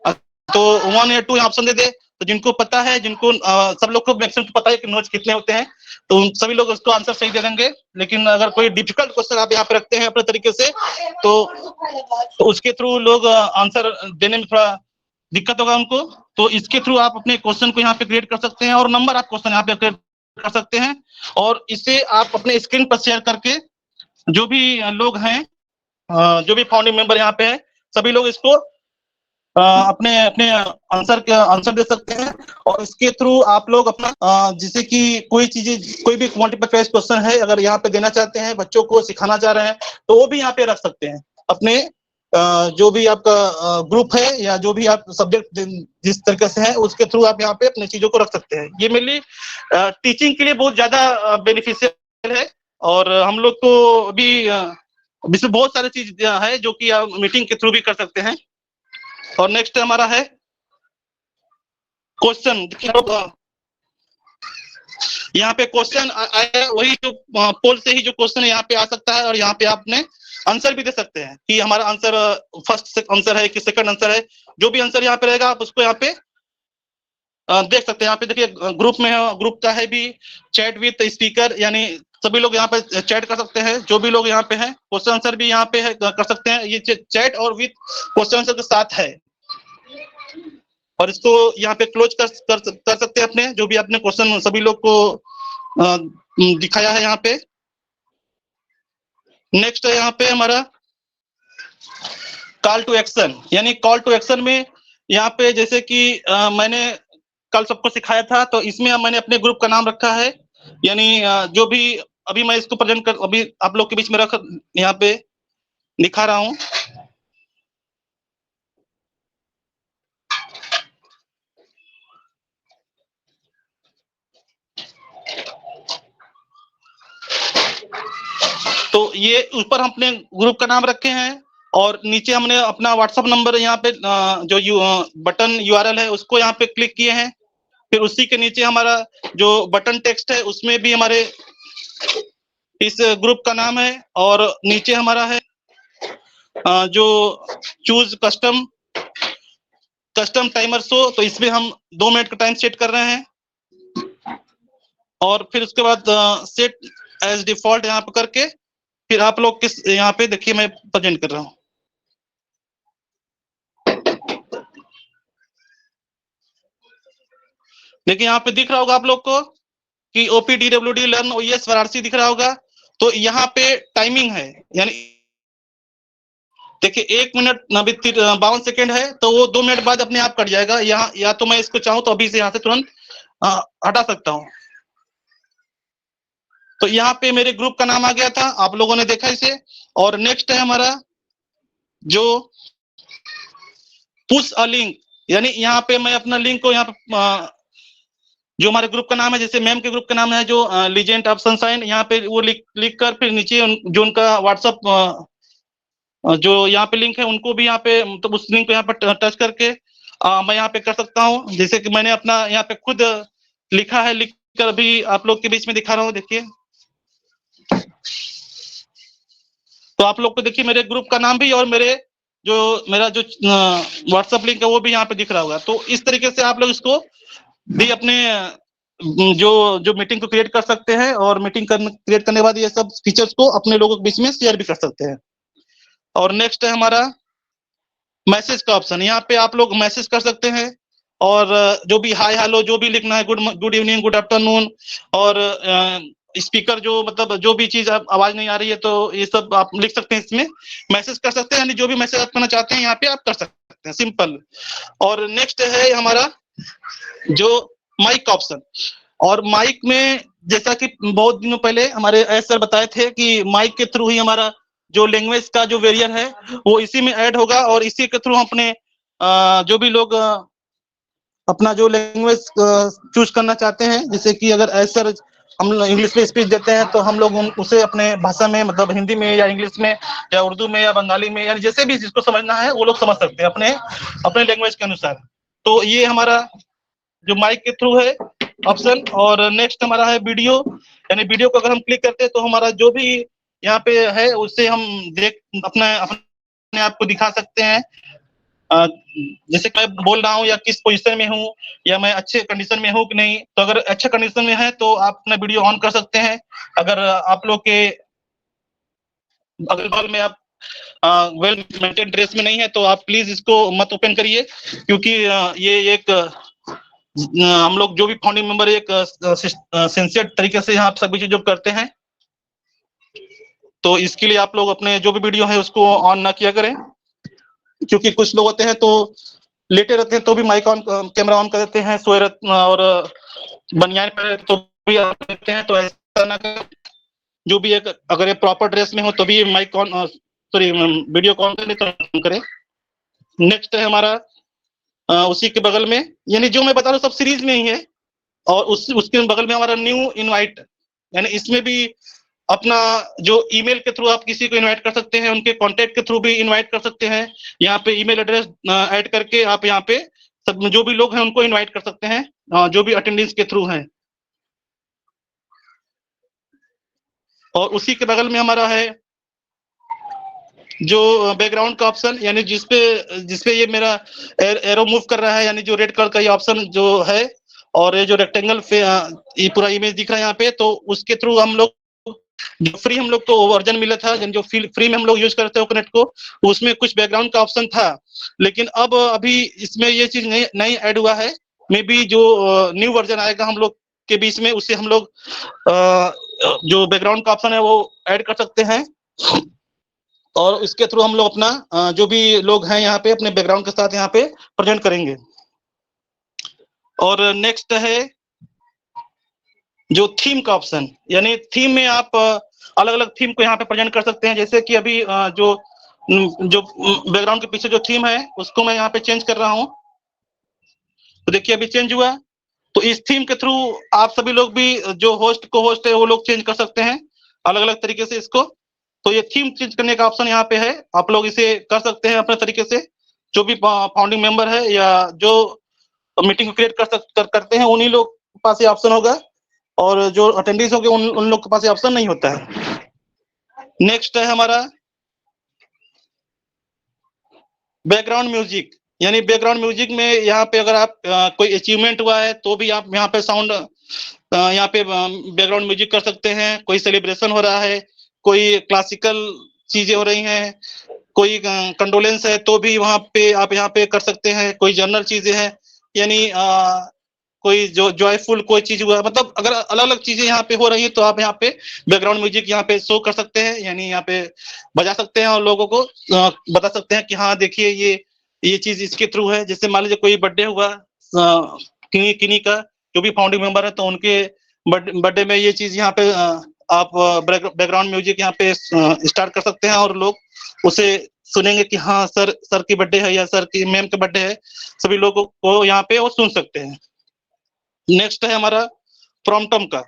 तो 1 या 2 ऑप्शन दे दे। तो जिनको पता है, जिनको सब लोग को मैक्सिमम पता है कि नोज कितने होते हैं, तो सभी लोग उसको आंसर सही दे देंगे। लेकिन अगर कोई डिफिकल्ट क्वेश्चन आप यहाँ पे रखते हैं अपने तरीके से तो उसके थ्रू लोग आंसर देने में थोड़ा दिक्कत होगा उनको। तो इसके थ्रू आप अपने क्वेश्चन को यहाँ पे क्रिएट कर सकते हैं और नंबर आप क्वेश्चन यहाँ पे क्रिएट कर सकते हैं और इसे आप अपने स्क्रीन पर शेयर करके जो भी लोग हैं, जो भी फाउंडिंग मेंबर यहाँ पे है, सभी लोग इसको अपने आंसर दे सकते हैं। और इसके थ्रू आप लोग अपना जैसे कि कोई भी मल्टीपल चॉइस क्वेश्चन है अगर यहाँ पे देना चाहते हैं, बच्चों को सिखाना चाह रहे हैं, तो वो भी यहाँ पे रख सकते हैं। अपने जो भी आपका ग्रुप है या जो भी आप सब्जेक्ट जिस तरीके से है उसके थ्रू आप यहाँ पे अपनी चीजों को रख सकते हैं। ये मेनली टीचिंग के लिए बहुत ज्यादा बेनिफिशियल है और हम लोग को भी इसमें बहुत सारी चीज है जो कि आप मीटिंग के थ्रू भी कर सकते हैं। और नेक्स्ट हमारा है क्वेश्चन। यहाँ पे क्वेश्चन आया वही जो पोल से ही जो क्वेश्चन यहाँ पे आ सकता है और यहाँ पे आपने आंसर भी दे सकते हैं कि हमारा आंसर फर्स्ट आंसर है कि सेकंड आंसर है। जो भी आंसर यहाँ पे रहेगा आप उसको यहाँ पे देख सकते हैं। यहाँ पे देखिए ग्रुप में है, ग्रुप का है भी चैट विद स्पीकर, यानी सभी लोग यहाँ पे चैट कर सकते हैं। जो भी लोग यहाँ पे हैं क्वेश्चन आंसर भी यहाँ पे है कर सकते हैं। ये चैट और विद क्वेश्चन आंसर के साथ है, और इसको यहाँ पे क्लोज कर सकते हैं अपने, जो भी आपने क्वेश्चन सभी लोग को दिखाया है यहाँ पे। नेक्स्ट है यहाँ पे हमारा कॉल टू एक्शन, यानी कॉल टू एक्शन में यहाँ पे जैसे कि मैंने कल सबको सिखाया था, तो इसमें मैंने अपने ग्रुप का नाम रखा है, यानी जो भी अभी मैं इसको प्रेजेंट कर अभी आप लोग के बीच में रख यहाँ पे दिखा रहा हूँ। तो ये ऊपर हम अपने ग्रुप का नाम रखे हैं, और नीचे हमने अपना व्हाट्सएप नंबर यहाँ पे जो बटन यूआरएल है उसको यहाँ पे क्लिक किए हैं। फिर उसी के नीचे हमारा जो बटन टेक्स्ट है उसमें भी हमारे इस ग्रुप का नाम है, और नीचे हमारा है जो चूज कस्टम टाइमर शो, तो इसमें हम 2 मिनट का टाइम सेट कर रहे हैं। और फिर उसके बाद सेट एज डिफॉल्ट यहाँ पे करके फिर आप लोग किस यहाँ पे देखिए मैं प्रेजेंट कर रहा हूँ। देखिए यहाँ पे दिख रहा होगा आप लोग को कि OPDWD लर्न OES वाराणसी दिख रहा होगा। तो यहाँ पे टाइमिंग है, यानी देखिए 1 मिनट 52 सेकेंड है, तो वो 2 मिनट बाद अपने आप कट जाएगा। यहाँ या तो मैं इसको चाहूँ तो अभी से यहाँ से तुरंत हटा सकता हूँ। तो यहाँ पे मेरे ग्रुप का नाम आ गया था, आप लोगों ने देखा इसे। और नेक्स्ट है हमारा जो पुश अ लिंक, यानी यहाँ पे मैं अपना लिंक को यहाँ पे जो हमारे ग्रुप का नाम है, जैसे मैम के ग्रुप का नाम है जो लीजेंट ऑफ सनशाइन, यहाँ पे वो लिख कर फिर नीचे जो उनका व्हाट्सएप जो यहाँ पे लिंक है उनको भी यहाँ पे मतलब उस लिंक को यहाँ पर टच करके मैं यहाँ पे कर सकता हूँ। जैसे कि मैंने अपना यहाँ पे खुद लिखा है, लिख कर अभी आप लोग के बीच में दिखा रहा हूँ। देखिए तो आप लोग को देखिए मेरे ग्रुप का नाम भी और मेरा जो व्हाट्सएप लिंक है वो भी यहाँ पे दिख रहा होगा। तो इस तरीके से आप लोग इसको भी अपने जो मीटिंग को क्रिएट कर सकते हैं, और मीटिंग क्रिएट करने के बाद ये सब फीचर्स को अपने लोगों के बीच में शेयर भी कर सकते हैं। और नेक्स्ट है हमारा मैसेज का ऑप्शन, यहाँ पे आप लोग मैसेज कर सकते हैं, और जो भी हाय हेलो जो भी लिखना है, गुड इवनिंग, गुड आफ्टरनून, और स्पीकर जो मतलब जो भी चीज आप आवाज नहीं आ रही है तो ये सब आप लिख सकते हैं, इसमें मैसेज कर सकते हैं, यानी जो भी मैसेज आप करना चाहते हैं यहाँ पे आप कर सकते हैं, सिंपल। और नेक्स्ट है हमारा जो माइक ऑप्शन, और माइक में जैसा कि बहुत दिनों पहले हमारे एस सर बताए थे कि माइक के थ्रू ही हमारा जो लैंग्वेज का जो वेरिएंट है वो इसी में ऐड होगा, और इसी के थ्रू हम अपने जो भी लोग अपना जो लैंग्वेज चूज करना चाहते हैं, जैसे कि अगर एस सर हम इंग्लिश में स्पीच देते हैं तो हम लोग उसे अपने भाषा में मतलब हिंदी में या इंग्लिश में या उर्दू में या बंगाली में, यानी जैसे भी जिसको समझना है वो लोग समझ सकते हैं अपने लैंग्वेज के अनुसार। तो ये हमारा जो माइक के थ्रू है ऑप्शन। और नेक्स्ट हमारा है वीडियो, यानी वीडियो को अगर हम क्लिक करते हैं तो हमारा जो भी यहाँ पे है उससे हम अपने आप को दिखा सकते हैं, जैसे मैं बोल रहा हूँ या किस पोजीशन में हूँ, या मैं अच्छे कंडीशन में हूँ कि नहीं। तो अगर अच्छे कंडीशन में है तो आप अपना वीडियो ऑन कर सकते हैं। अगर आप लोग के अगल बगल में आप वेल मेंटेन ड्रेस में नहीं है तो आप प्लीज इसको मत ओपन करिए, क्योंकि ये एक हम लोग जो भी फाउंडिंग मेंबर एक सिंसियर तरीके से यहाँ सभी चीजों करते हैं। तो इसके लिए आप लोग अपने जो भी वीडियो है उसको ऑन ना किया करें, क्योंकि कुछ लोग होते हैं तो लेटे रहते हैं तो भी माइक ऑन कैमरा ऑन कर देते हैं, सोए रहते और बनियान पे तो भी ऑन करते हैं। तो ऐसा ना करें, जो भी एक अगर ये प्रॉपर ड्रेस में हो तो भी mic on sorry video on करें तो ऑन करें। नेक्स्ट है हमारा उसी के बगल में, यानी जो मैं बता रहा हूँ सब सीरीज में ही है, और उसके बगल में हमारा न्यू इनवाइट, यानी इसमें भी अपना जो ईमेल के थ्रू आप किसी को इनवाइट कर सकते हैं, उनके कांटेक्ट के थ्रू भी इनवाइट कर सकते हैं। यहाँ पे ईमेल एड्रेस ऐड करके आप यहाँ पे सब जो भी लोग हैं उनको इनवाइट कर सकते हैं, जो भी अटेंडेंस के थ्रू हैं। और उसी के बगल में हमारा है जो बैकग्राउंड का ऑप्शन, यानी जिसपे ये मेरा एरो मूव कर रहा है, यानी जो रेड कलर का ये ऑप्शन जो है और ये जो रेक्टेंगल ये पूरा इमेज दिख रहा है यहाँ पे, तो उसके थ्रू हम लोग जो फ्री हम लोग को वर्जन मिला था, जो फ्री में हम लोग यूज करते हो कनेक्ट को, उसमें कुछ बैकग्राउंड का ऑप्शन था, लेकिन अब अभी इसमें ये चीज नहीं ऐड हुआ है। मे बी जो न्यू वर्जन आएगा हम लोग के बीच में, उससे हम लोग जो बैकग्राउंड का ऑप्शन है वो ऐड कर सकते हैं, और इसके थ्रू हम लोग अपना जो भी लोग हैं यहाँ पे अपने बैकग्राउंड के साथ यहाँ पे प्रेजेंट करेंगे। और नेक्स्ट है जो थीम का ऑप्शन, यानी थीम में आप अलग अलग थीम को यहाँ पे प्रेजेंट कर सकते हैं। जैसे कि अभी जो बैकग्राउंड के पीछे जो थीम है उसको मैं यहाँ पे चेंज कर रहा हूँ, तो देखिए अभी चेंज हुआ। तो इस थीम के थ्रू आप सभी लोग भी जो होस्ट को होस्ट है वो लोग चेंज कर सकते हैं अलग अलग तरीके से इसको। तो ये थीम चेंज करने का ऑप्शन यहाँ पे है, आप लोग इसे कर सकते हैं अपने तरीके से। जो भी फाउंडिंग मेंबर है या जो मीटिंग को क्रिएट करते हैं उन्हीं लोग के पास ये ऑप्शन होगा, और जो अटेंडीज होंगे उन लोग के पास ये ऑप्शन नहीं होता है। नेक्स्ट है हमारा बैकग्राउंड म्यूजिक, यानी बैकग्राउंड म्यूजिक में यहाँ पे अगर आप कोई अचीवमेंट हुआ है तो भी आप यहाँ पे साउंड यहाँ पे बैकग्राउंड म्यूजिक कर सकते हैं। कोई सेलिब्रेशन हो रहा है, कोई क्लासिकल चीजें हो रही हैं, कोई कंडोलेंस है तो भी वहां पे आप यहाँ पे कर सकते हैं। कोई जनरल चीजें हैं, यानी कोई जो जॉयफुल कोई चीज हुआ, मतलब अगर अलग अलग चीजें यहाँ पे हो रही है तो आप यहाँ पे बैकग्राउंड म्यूजिक यहाँ पे शो कर सकते हैं, यानी यहाँ पे बजा सकते हैं और लोगों को बता सकते हैं कि हाँ देखिए ये चीज इसके थ्रू है। जैसे मान लीजिए कोई बर्थडे हुआ किन्हीं का, जो भी फाउंडिंग मेंबर है, तो उनके बर्थडे में ये चीज यहाँ पे आप बैकग्राउंड म्यूजिक यहाँ पे स्टार्ट कर सकते हैं और लोग उसे सुनेंगे कि हाँ सर की बर्थडे है या सर की मैम की बर्थडे है, सभी लोगों को यहाँ पे वो सुन सकते हैं। नेक्स्ट है हमारा प्रॉम्प्टम का।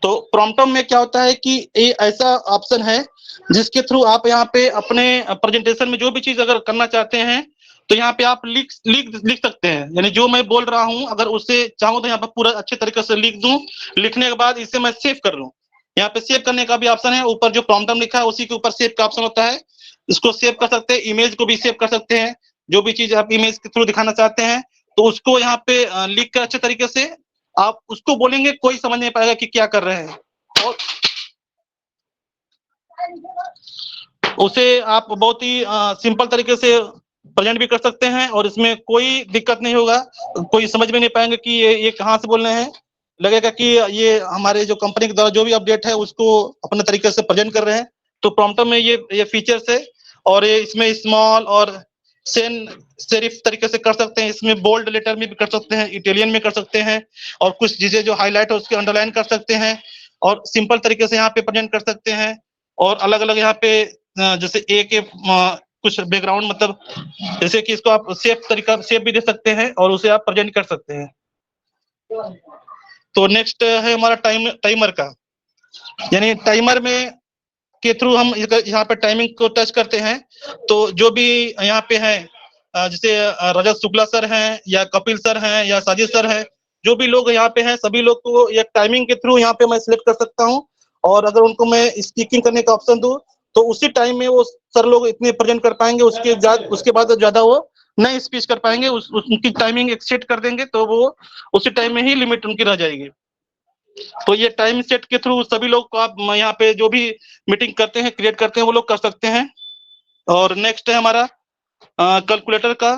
तो प्रॉम्प्टम में क्या होता है कि ये ऐसा ऑप्शन है जिसके थ्रू आप यहाँ पे अपने प्रेजेंटेशन में जो भी चीज अगर करना चाहते हैं तो यहाँ पे आप लिख सकते हैं। यानी जो मैं बोल रहा हूँ अगर उससे चाहूँ तो यहाँ पे पूरा अच्छे तरीके से लिख दूं, लिखने के बाद इसे मैं सेव कर लूं। यहाँ पे सेव करने का भी ऑप्शन है, ऊपर जो प्रॉम्प्टम लिखा है उसी के ऊपर सेव का ऑप्शन होता है, इसको सेव कर सकते हैं। इमेज को भी सेव कर सकते हैं, जो भी चीज आप इमेज के थ्रू दिखाना चाहते हैं तो उसको यहाँ पे लिख कर अच्छे तरीके से आप उसको बोलेंगे, कोई समझ नहीं पाएगा कि क्या कर रहे हैं, और उसे आप बहुत ही सिंपल तरीके से प्रेजेंट भी कर सकते हैं और इसमें कोई दिक्कत नहीं होगा। कोई समझ में नहीं पाएंगे कि ये कहाँ से बोल रहे हैं, लगेगा कि ये हमारे जो कंपनी के द्वारा जो भी अपडेट है उसको अपने तरीके से प्रेजेंट कर रहे हैं। तो प्रॉम्प्टम में ये फीचर्स है, और ये इसमें स्मॉल और सेरिफ तरीके से कर सकते हैं, इसमें बोल्ड लेटर में भी कर सकते हैं, इटालियन में कर सकते हैं, और कुछ चीजें जो हाईलाइट है उसके अंडरलाइन कर सकते हैं, और सिंपल तरीके से यहाँ पे प्रेजेंट कर सकते हैं। और अलग अलग यहाँ पे जैसे ए के कुछ बैकग्राउंड, मतलब जैसे कि इसको आप सेव भी दे सकते हैं और उसे आप प्रेजेंट कर सकते हैं। तो नेक्स्ट है हमारा टाइमर का, यानी टाइमर में के थ्रू हम यहाँ पे टाइमिंग को टच करते हैं तो जो भी यहाँ पे है जैसे रजत शुक्ला सर हैं या कपिल सर हैं या साजिद सर हैं, जो भी लोग यहाँ पे हैं सभी लोग को एक टाइमिंग के थ्रू यहाँ पे मैं सिलेक्ट कर सकता हूँ, और अगर उनको मैं स्पीकिंग करने का ऑप्शन दूं तो उसी टाइम में वो सर लोग इतने प्रेजेंट कर पाएंगे, उसके बाद ज्यादा वो नहीं स्पीच कर पाएंगे। उनकी टाइमिंग एक सेट कर देंगे तो वो उसी टाइम में ही लिमिट उनकी रह जाएगी। तो ये टाइम सेट के थ्रू सभी लोग को आप यहाँ पे जो भी मीटिंग करते हैं क्रिएट करते हैं वो लोग कर सकते हैं। और नेक्स्ट है हमारा कैलकुलेटर का,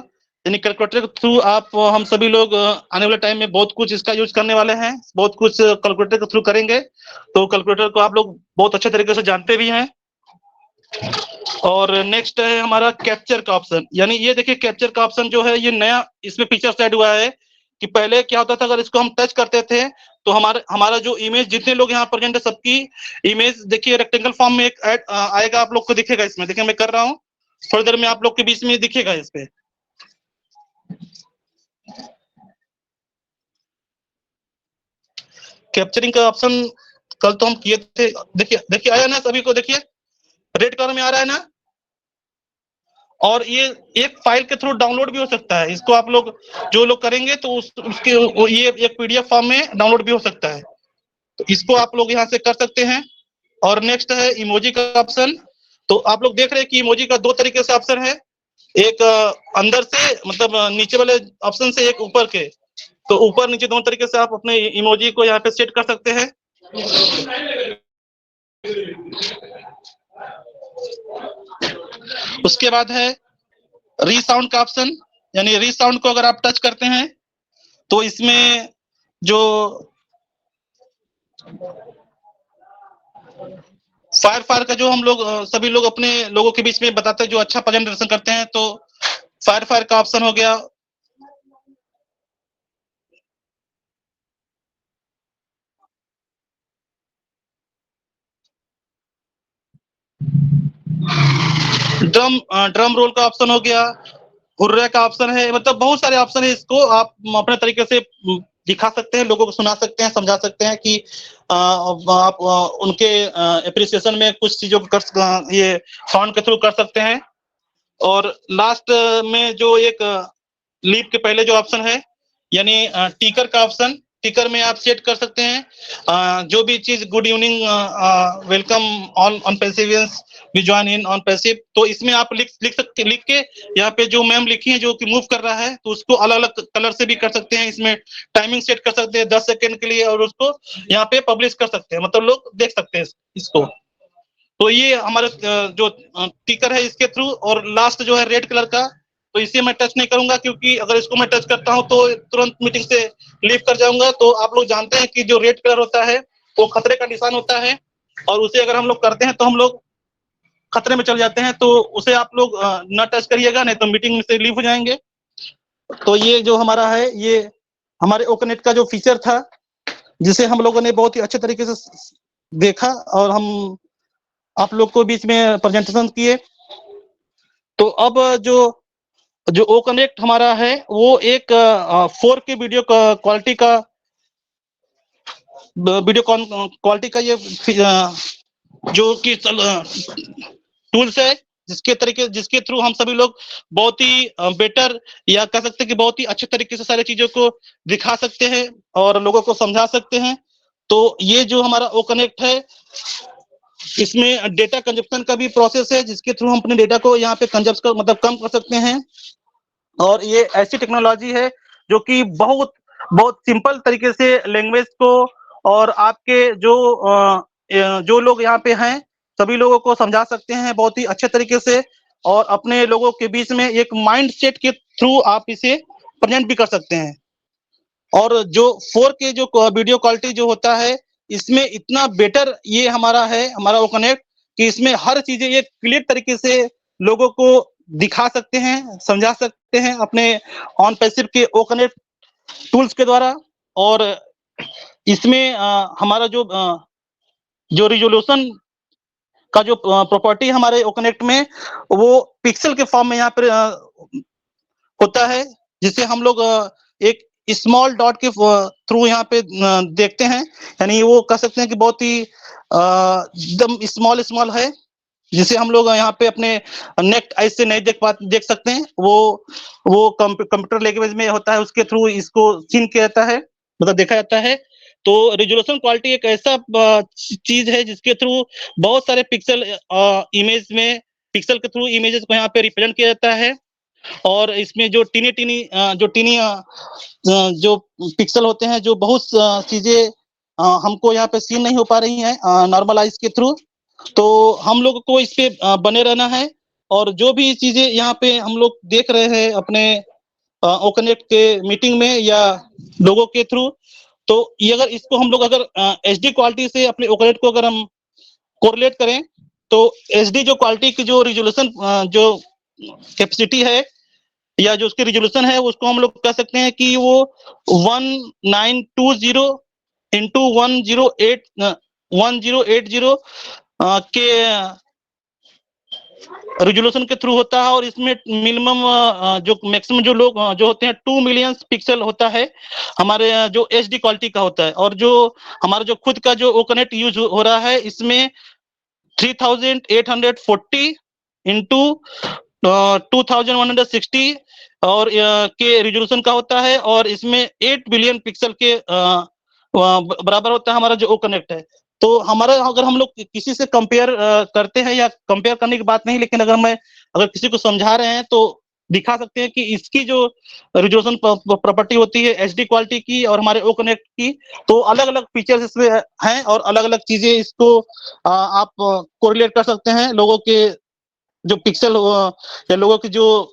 यानी कैलकुलेटर के थ्रू आप हम सभी लोग आने वाले टाइम में बहुत कुछ इसका यूज करने वाले हैं, बहुत कुछ कैलकुलेटर के थ्रू करेंगे। तो कैलकुलेटर को आप लोग बहुत अच्छे तरीके से जानते भी हैं। और नेक्स्ट है हमारा कैप्चर का ऑप्शन, यानी ये देखिए कैप्चर का ऑप्शन जो है ये नया इसमें फीचर ऐड हुआ है कि पहले क्या होता था, अगर इसको हम टच करते थे तो हमारा जो इमेज, जितने लोग यहाँ प्रेजेंट है सबकी इमेज देखिए रेक्टेंगल फॉर्म में एक आएगा, आप लोग को दिखेगा। इसमें देखिए मैं कर रहा हूँ, थोड़ी देर में आप लोग के बीच में दिखेगा। इस पे कैप्चरिंग का ऑप्शन कल तो हम किए थे, देखिए आया ना सभी को, देखिए रेड कलर में आ रहा है ना, और ये एक फाइल के थ्रू डाउनलोड भी हो सकता है। इसको आप लोग जो लोग करेंगे तो उसके ये एक पीडीएफ फॉर्म में डाउनलोड भी हो सकता है, तो इसको आप लोग यहाँ से कर सकते हैं। और नेक्स्ट है इमोजी का ऑप्शन। तो आप लोग देख रहे हैं कि इमोजी का दो तरीके से ऑप्शन है, एक अंदर से मतलब नीचे वाले ऑप्शन से एक ऊपर के, तो ऊपर नीचे दोनों तरीके से आप अपने इमोजी को यहाँ पे सेट कर सकते हैं। उसके बाद है रीसाउंड का ऑप्शन, यानी रीसाउंड को अगर आप टच करते हैं तो इसमें जो फायर का जो हम लोग सभी लोग अपने लोगों के बीच में बताते हैं जो अच्छा प्रेजेंटेशन करते हैं, तो फायर का ऑप्शन हो गया। ड्रम रोल का ऑप्शन हो गया, हुर्रे का ऑप्शन है, मतलब बहुत सारे ऑप्शन है। इसको आप अपने तरीके से दिखा सकते हैं, लोगों को सुना सकते हैं, समझा सकते हैं कि आप उनके एप्रिसिएशन में कुछ चीजों को ये साउंड के थ्रू कर सकते हैं। और लास्ट में जो एक लीप के पहले जो ऑप्शन है, यानी टिकर का ऑप्शन, टिकर में आप सेट कर सकते हैं जो भी चीज गुड इवनिंग, वेलकम ऑन पैसिवियंस, we join in on passive, तो इसमें आप लिख के यहाँ पे जो मैम लिखी है जो कि मूव कर रहा है, तो उसको अलग अलग कलर से भी कर सकते हैं। इसमें टाइमिंग सेट कर सकते हैं 10 सेकंड के लिए, और उसको यहाँ पे पब्लिश कर सकते हैं, मतलब लोग देख सकते हैं इसको। तो ये हमारे जो टिकर है इसके थ्रू। और लास्ट जो है रेड कलर का, तो इसे मैं टच नहीं करूंगा, क्योंकि अगर इसको मैं टच करता हूं तो तुरंत मीटिंग से लीव कर जाऊंगा। तो आप लोग जानते हैं कि जो रेड कलर होता है वो खतरे का निशान होता है, और उसे अगर हम लोग करते हैं तो हम लोग खतरे में चल जाते हैं, तो उसे आप लोग न टच करिएगा, नहीं तो मीटिंग से लीव हो जाएंगे। तो ये जो हमारा है, ये हमारे ओकनेट का जो फीचर था, जिसे हम लोगों ने बहुत ही अच्छे तरीके से देखा और हम आप लोग को बीच में प्रेजेंटेशन किए। तो अब जो ओ कनेक्ट हमारा है वो एक 4K वीडियो क्वालिटी का ये जो कि टूल्स है, जिसके थ्रू हम सभी लोग बहुत ही बेटर, या कह सकते हैं कि बहुत ही अच्छे तरीके से सारी चीजों को दिखा सकते हैं और लोगों को समझा सकते हैं। तो ये जो हमारा ओ कनेक्ट है, इसमें डेटा कंजप्शन का भी प्रोसेस है, जिसके थ्रू हम अपने डेटा को यहाँ पे कंजप्ट मतलब कम कर सकते हैं। और ये ऐसी टेक्नोलॉजी है जो कि बहुत बहुत सिंपल तरीके से लैंग्वेज को और आपके जो लोग यहाँ पे हैं सभी लोगों को समझा सकते हैं बहुत ही अच्छे तरीके से, और अपने लोगों के बीच में एक माइंड सेट के थ्रू आप इसे प्रेजेंट भी कर सकते हैं। और जो 4K जो वीडियो क्वालिटी जो होता है, इसमें इतना बेटर ये हमारा है, हमारा ओ कनेक्ट, कि इसमें हर चीजें ये क्लियर तरीके से लोगों को दिखा सकते हैं, समझा सकते हैं अपने ऑन पैसिव के ओ कनेक्ट टूल्स के द्वारा। और इसमें हमारा जो रिजोल्यूशन का जो प्रॉपर्टी हमारे ओ कनेक्ट में, वो पिक्सल के फॉर्म में यहाँ पर होता है, जिसे हम लोग एक स्मॉल डॉट के थ्रू यहाँ पे देखते हैं, यानी वो कह सकते हैं कि बहुत ही एकदम स्मॉल है, जिसे हम लोग यहाँ पे अपने नेक्ट आई से नहीं देख सकते हैं। वो कंप्यूटर लैंग्वेज में होता है, उसके थ्रू इसको सीन किया जाता है, मतलब देखा जाता है। तो रिजोल्यूशन क्वालिटी एक ऐसा चीज है जिसके थ्रू बहुत सारे पिक्सल इमेज में पिक्सल के थ्रू इमेजेस को यहाँ पे रिप्रेजेंट किया जाता है। और इसमें जो टीनी जो पिक्सल होते हैं, जो बहुत चीजें हमको यहाँ पे सीन नहीं हो पा रही हैं नॉर्मल आइज के थ्रू, तो हम लोग को इस पे बने रहना है। और जो भी चीजें यहाँ पे हम लोग देख रहे हैं अपने ओ कनेक्ट के मीटिंग में या लोगों के थ्रू, तो ये अगर इसको हम लोग अगर HD क्वालिटी से अपने ओ कनेक्ट को अगर हम कोरिलेट करें, तो HD जो क्वालिटी की जो रिजोल्यूशन जो कैपेसिटी है या जो उसकी रिजोल्यूशन है, उसको हम लोग कह सकते हैं कि वो 1920 इंटू 1080 के रिजोल्यूशन के थ्रू होता है। और इसमें मिनिमम जो मैक्सिमम जो लोग जो होते हैं 2 मिलियन पिक्सल होता है हमारे जो HD क्वालिटी का होता है। और जो हमारा जो खुद का जो ओ कनेक्ट यूज हो रहा है, इसमें 3840 इंटू 2160 और के रिजोल्यूशन का होता है, और इसमें 8 बिलियन पिक्सल के बराबर होता है हमारा जो ओ कनेक्ट है। तो हमारा अगर हम लोग किसी से कंपेयर करते हैं, या कंपेयर करने की बात नहीं, लेकिन अगर किसी को समझा रहे हैं, तो दिखा सकते हैं कि इसकी जो रिजोल्यूशन प्रॉपर्टी होती है एचडी क्वालिटी की और हमारे ओ कनेक्ट की, तो अलग अलग फीचर्स इसमें हैं और अलग अलग चीजें इसको आप कोरिलेट कर सकते हैं। लोगों के जो पिक्सल या लोगों की जो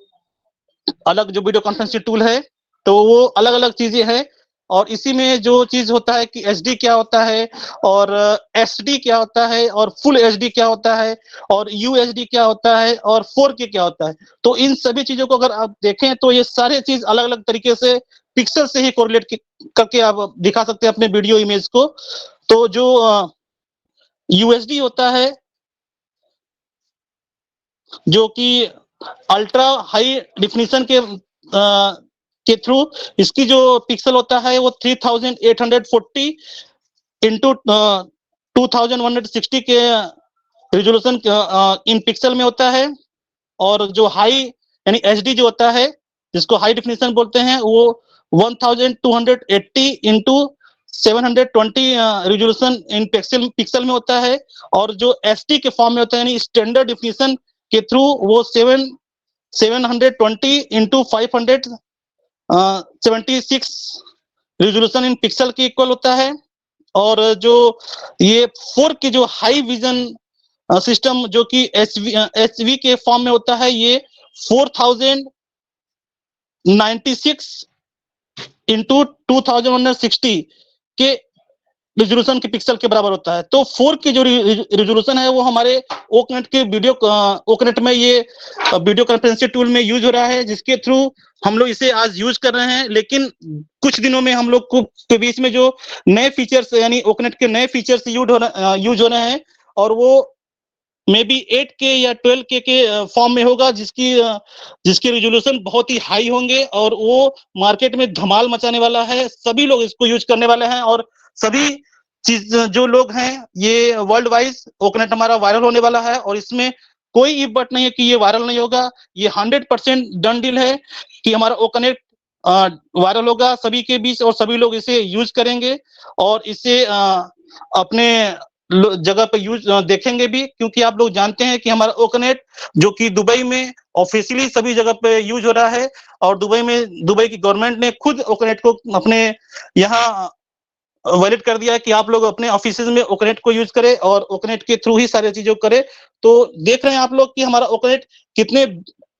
अलग जो वीडियो कॉन्फ्रेंसिंग टूल है, तो वो अलग अलग चीजें हैं। और इसी में जो चीज होता है कि एचडी क्या होता है और एसडी क्या होता है और फुल एचडी क्या होता है और यूएचडी क्या होता है और 4K क्या होता है, तो इन सभी चीजों को अगर आप देखें तो ये सारे चीज अलग अलग तरीके से पिक्सल से ही कोरिलेट करके आप दिखा सकते हैं अपने वीडियो इमेज को। तो जो यूएचडी होता है जो कि अल्ट्रा हाई डिफिनीशन के थ्रू इसकी जो पिक्सल होता है वो 3840 इंटू 2160 के रिजोल्यूशन इन पिक्सल में होता है। और जो हाई यानी एचडी जो होता है जिसको हाई डिफिनीशन बोलते हैं वो 1280 इंटू 720 रिजोल्यूशन इन पिक्सल में होता है। और जो एसडी के फॉर्म में होता है यानी स्टैंडर्ड डिफिनीशन के थ्रू वो 720 इंटू 576 रिजोल्यूशन इन पिक्सल के इक्वल होता है। और जो ये 4 के जो हाई विजन सिस्टम जो कि एचवी के फॉर्म में होता है ये 4096 इंटू 2160 के रिजोल्यूशन के पिक्सल के बराबर होता है। तो 4 की जो रिजोल्यूशन है वो हमारे ओकनेट के वीडियो ओकनेट में ये वीडियो कॉन्फ्रेंसिंग टूल में यूज हो रहा है, जिसके थ्रू हम लोग इसे आज यूज कर रहे हैं। लेकिन कुछ दिनों में हम लोग को के बीच में जो नए फीचर्स यानी ओकनेट के नए फीचर्स यूज हो रहे हैं और वो मे बी 8K या 12K के फॉर्म में होगा, जिसकी रिजोल्यूशन बहुत ही हाई होंगे और वो मार्केट में धमाल मचाने वाला है। सभी लोग इसको यूज करने वाले हैं और सभी चीज जो लोग हैं ये वर्ल्ड वाइज ओकनेट हमारा वायरल होने वाला है और इसमें कोई इफ बट नहीं है कि ये वायरल नहीं होगा। ये 100% डन डील है कि हमारा ओकनेट वायरल होगा सभी के बीच और सभी लोग इसे यूज करेंगे और इसे अपने जगह पे यूज देखेंगे भी, क्योंकि आप लोग जानते हैं कि हमारा ओकनेट जो कि दुबई में ऑफिशियली सभी जगह पे यूज हो रहा है और दुबई की गवर्नमेंट ने खुद ओकनेट को अपने यहाँ वैलिड कर दिया है कि आप लोग अपने ऑफिस में ओकनेट को यूज करें और ओकनेट के थ्रू ही सारी चीजों को करें। तो देख रहे हैं आप लोग कि हमारा ओकनेट कितने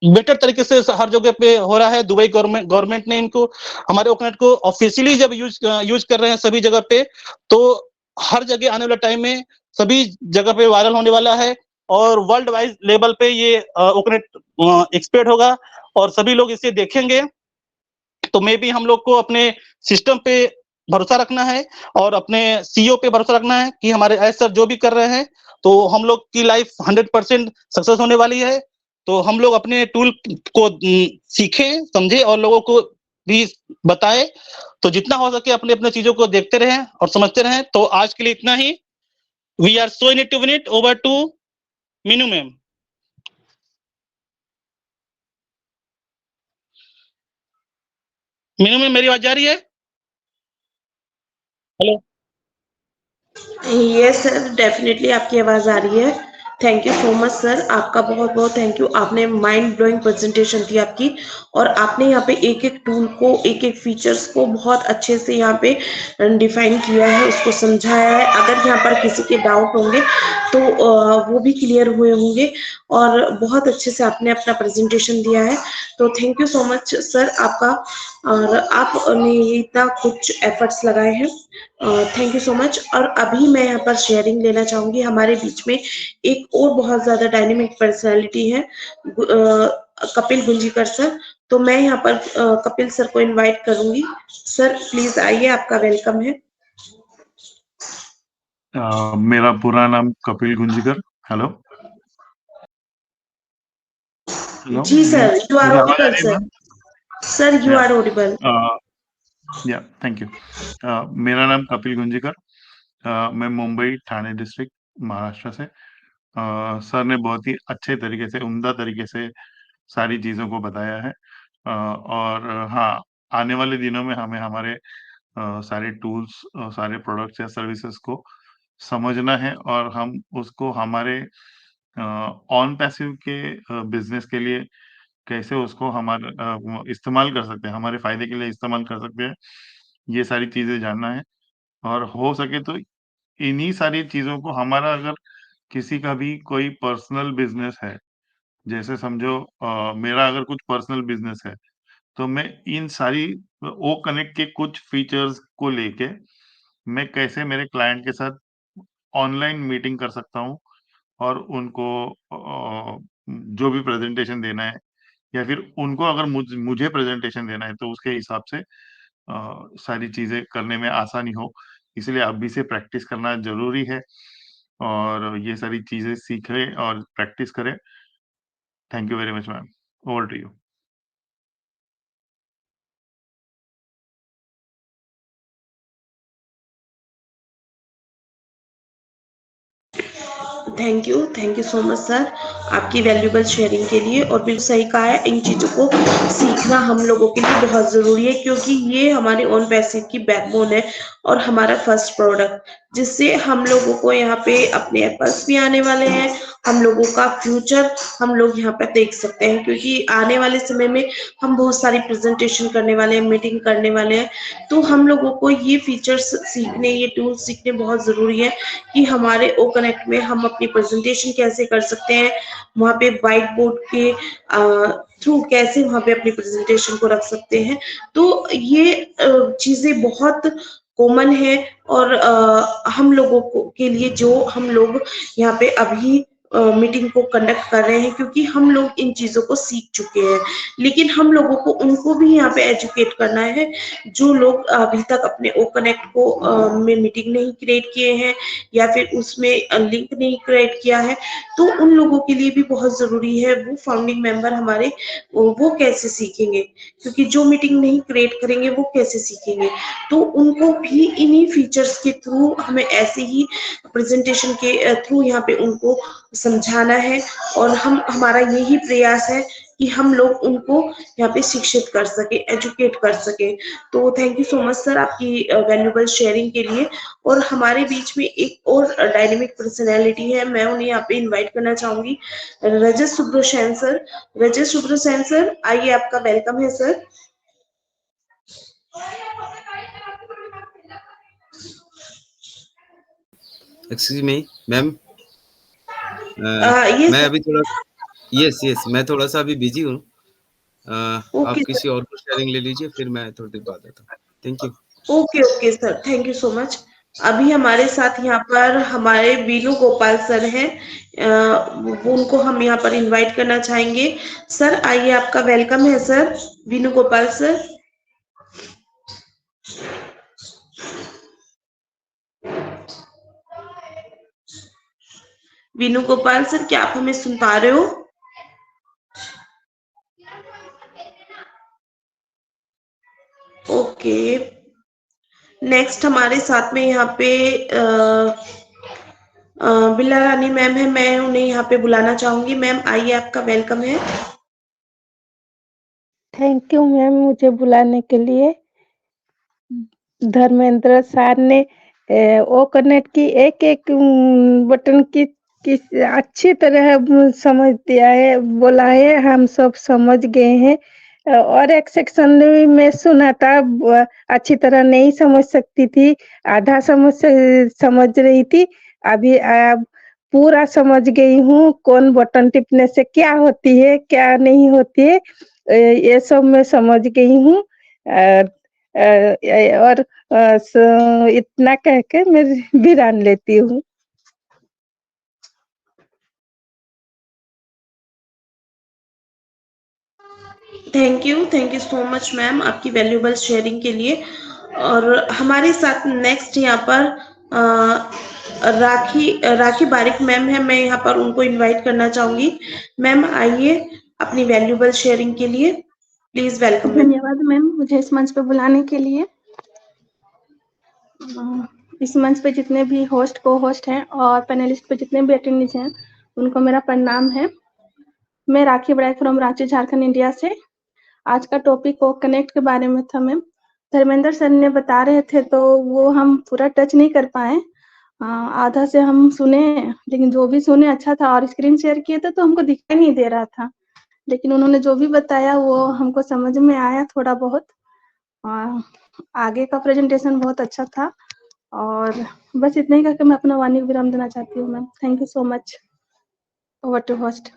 बेटर तरीके से हर जगह पे हो रहा है। दुबई गवर्नमेंट ने इनको हमारे ओकनेट को ऑफिशियली जब यूज कर रहे हैं सभी जगह पे, तो हर जगह आने वाले टाइम में सभी जगह पे वायरल होने वाला है और वर्ल्ड वाइड लेवल पे ये ओकनेट एक्सपर्ट होगा और सभी लोग इसे देखेंगे। तो मे बी हम लोग को अपने सिस्टम पे भरोसा रखना है और अपने सीईओ पे भरोसा रखना है कि हमारे एस सर जो भी कर रहे हैं तो हम लोग की लाइफ 100% सक्सेस होने वाली है। तो हम लोग अपने टूल को सीखें, समझे और लोगों को भी बताएं। तो जितना हो सके अपने अपने चीजों को देखते रहें और समझते रहें। तो आज के लिए इतना ही। We are so in it to win it. Over to Meenu ma'am. Meenu ma'am मेरी आवाज जा रही है? हेलो। यस सर, डेफिनेटली आपकी आवाज आ रही है। Thank you so much sir, आपका बहुत बहुत थैंक यू। आपने माइंड ब्लोइंग प्रेजेंटेशन थी आपकी और आपने यहाँ पे एक एक टूल को एक एक फीचर्स को बहुत अच्छे से यहाँ पे डिफाइन किया है, उसको समझाया है। अगर यहाँ पर किसी के डाउट होंगे तो वो भी क्लियर हुए होंगे और बहुत अच्छे से आपने अपना प्रेजेंटेशन दिया है। तो thank you so much sir आपका, और आपने इतना कुछ एफर्ट्स लगाए हैं, थैंक यू सो मच। और अभी मैं यहाँ पर शेयरिंग लेना चाहूंगी। हमारे बीच में एक और बहुत ज्यादा डायनेमिक पर्सनालिटी है, कपिल गुंजीकर सर। तो मैं यहाँ पर कपिल सर को इनवाइट करूंगी। सर प्लीज आइए, आपका वेलकम है। मेरा पूरा नाम कपिल गुंजीकर। हेलो हेलो जी सर, यू आर मेरी आवाज आ ऑडिबल रही है sir. Ma'am? Sir you are audible. Yeah thank you. मेरा नाम कपिल गुंजीकर, मैं मुंबई ठाणे डिस्ट्रिक्ट महाराष्ट्र से। सर ने बहुत ही अच्छे तरीके से उम्दा तरीके से सारी चीज़ों को बताया है। और हाँ, आने वाले दिनों में हमें हमारे सारे टूल्स और सारे प्रोडक्ट्स या सर्विसेज को समझना है और हम उसको हमारे ऑन पैसिव के बिजनेस के लिए कैसे उसको इस्तेमाल कर सकते हैं, हमारे फ़ायदे के लिए इस्तेमाल कर सकते हैं, ये सारी चीज़ें जानना है। और हो सके तो इन्हीं सारी चीज़ों को हमारा अगर किसी का भी कोई पर्सनल बिज़नेस है, जैसे समझो मेरा अगर कुछ पर्सनल बिज़नेस है, तो मैं इन सारी ओ कनेक्ट के कुछ फीचर्स को लेके मैं कैसे मेरे क्लाइंट के साथ ऑनलाइन मीटिंग कर सकता हूँ और उनको जो भी प्रेज़ेंटेशन देना है या फिर उनको अगर मुझे प्रेज़ेंटेशन देना है, तो उसके हिसाब से सारी चीज़ें करने में आसानी हो। इसलिए अभी से प्रैक्टिस करना ज़रूरी है और ये सारी चीज़ें सीखें और प्रैक्टिस करें। Thank you very much ma'am. Over to you. Thank you so much sir आपकी वैल्यूएबल शेयरिंग के लिए। और बिल्कुल सही कहा है, इन चीज़ों को सीखना हम लोगों के लिए बहुत ज़रूरी है, क्योंकि ये हमारे ओन पैसे की बैकबोन है और हमारा फर्स्ट प्रोडक्ट, जिससे हम लोगों को यहाँ पे अपने एप्पल्स भी आने वाले हैं, हम लोगों का फ्यूचर हम लोग यहाँ पे देख सकते हैं, क्योंकि आने वाले समय में हम बहुत सारी प्रेजेंटेशन करने वाले हैं, मीटिंग करने वाले हैं। तो हम लोगों को ये फीचर्स सीखने, ये टूल्स सीखने बहुत ज़रूरी है कि हमारे ओ कनेक्ट में हम अपनी प्रेजेंटेशन कैसे कर सकते हैं, वहाँ पे व्हाइट बोर्ड के थ्रू कैसे वहाँ पे अपनी प्रेजेंटेशन को रख सकते हैं। तो ये चीजें बहुत कॉमन है और हम लोगों को के लिए जो हम लोग यहाँ पे अभी मीटिंग को कंडक्ट कर रहे हैं, क्योंकि हम लोग इन चीजों को सीख चुके हैं, लेकिन हम लोगों को उनको भी यहाँ पे एजुकेट करना है जो लोग अभी तक अपने ओ कनेक्ट को में मीटिंग नहीं क्रिएट किए हैं या फिर उसमें लिंक नहीं क्रिएट किया है। तो उन लोगों के लिए भी बहुत जरूरी है, वो फाउंडिंग मेंबर हमारे वो कैसे सीखेंगे, क्योंकि जो मीटिंग नहीं क्रिएट करेंगे वो कैसे सीखेंगे। तो उनको भी इन्हीं फीचर्स के थ्रू हमें ऐसे ही प्रेजेंटेशन के थ्रू यहाँ पे उनको समझाना है और हमारा यही प्रयास है कि हम लोग उनको यहाँ पे शिक्षित कर सके, एजुकेट कर सके। तो thank you so much sir आपकी वैल्यूएबल शेयरिंग के लिए। और हमारे बीच में एक और डायनेमिक पर्सनैलिटी है, मैं उन्हें यहाँ पे इनवाइट करना चाहूंगी, रजत सुब्रसेन सर। रजत सुब्रसेन सर आइए, आपका वेलकम है सर। एक्सक्यूज मी मैम, ये मैं अभी थोड़ा यस मैं थोड़ा सा अभी बिजी हूँ। ओके आप किसी और को शेयरिंग ले लीजिए, फिर मैं थोड़ी देर बाद आता हूँ। Thank you. Okay sir, thank you so much. अभी हमारे साथ यहाँ पर हमारे वीनू गोपाल सर हैं, उनको हम यहाँ पर इनवाइट करना चाहेंगे। सर आइए, आपका वेलकम है sir, Veenu Gopal sir. Veenu Gopal sir, क्या आप हमें सुन पा रहे हो? ओके, नेक्स्ट हमारे साथ में यहाँ पे बिल्ला रानी मैम है, मैं उन्हें यहाँ पे बुलाना चाहूंगी। मैम आइए, आपका वेलकम है। थैंक यू मैम मुझे बुलाने के लिए। धर्मेंद्र सर ने ओ कनेक्ट की एक बटन की अच्छी तरह समझ दिया है, बोला है, हम सब समझ गए हैं। और एक सेक्शन में सुना था, अच्छी तरह नहीं समझ सकती थी, आधा समझ रही थी। अभी पूरा समझ गई हूँ, कौन बटन टिपने से क्या होती है, क्या नहीं होती है, ये सब मैं समझ गई हूँ। और इतना कह के मैं विराम लेती हूँ। Thank you so much ma'am आपकी वैल्यूएबल शेयरिंग के लिए। और हमारे साथ नेक्स्ट यहाँ पर राखी बारिक मैम है, मैं यहाँ पर उनको इनवाइट करना चाहूंगी। मैम आइए अपनी वैल्यूएबल शेयरिंग के लिए, प्लीज वेलकम। धन्यवाद मैम मुझे इस मंच पे बुलाने के लिए। इस मंच पे जितने भी होस्ट को होस्ट हैं और पैनलिस्ट पे जितने भी अटेंडेंट्स हैं, उनको मेरा प्रणाम है। मैं राखी बड़ाई फ्रॉम रांची झारखंड इंडिया से। आज का टॉपिक को कनेक्ट के बारे में था मैम। धर्मेंद्र सर ने बता रहे थे तो वो हम पूरा टच नहीं कर पाए, आधा से हम सुने, लेकिन जो भी सुने अच्छा था। और स्क्रीन शेयर किए थे तो हमको दिखाई नहीं दे रहा था, लेकिन उन्होंने जो भी बताया वो हमको समझ में आया थोड़ा बहुत। आगे का प्रेजेंटेशन बहुत अच्छा था और बस इतना ही करके मैं अपना वाणी को विराम देना चाहती हूँ ma'am. Thank you so much. Over to host.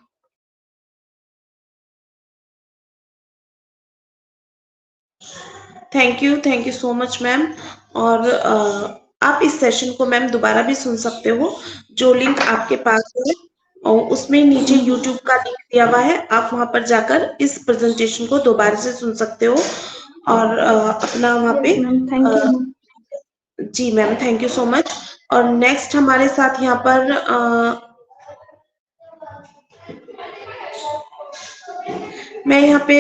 Thank you so much ma'am. और आप इस सेशन को मैम दोबारा भी सुन सकते हो, जो लिंक आपके पास है और उसमें नीचे यूट्यूब का लिंक दिया हुआ है, आप वहां पर जाकर इस प्रेजेंटेशन को दोबारा से सुन सकते हो और अपना वहां पे थैंक यू। जी ma'am, thank you so much. और नेक्स्ट हमारे साथ यहाँ पर मैं यहाँ पे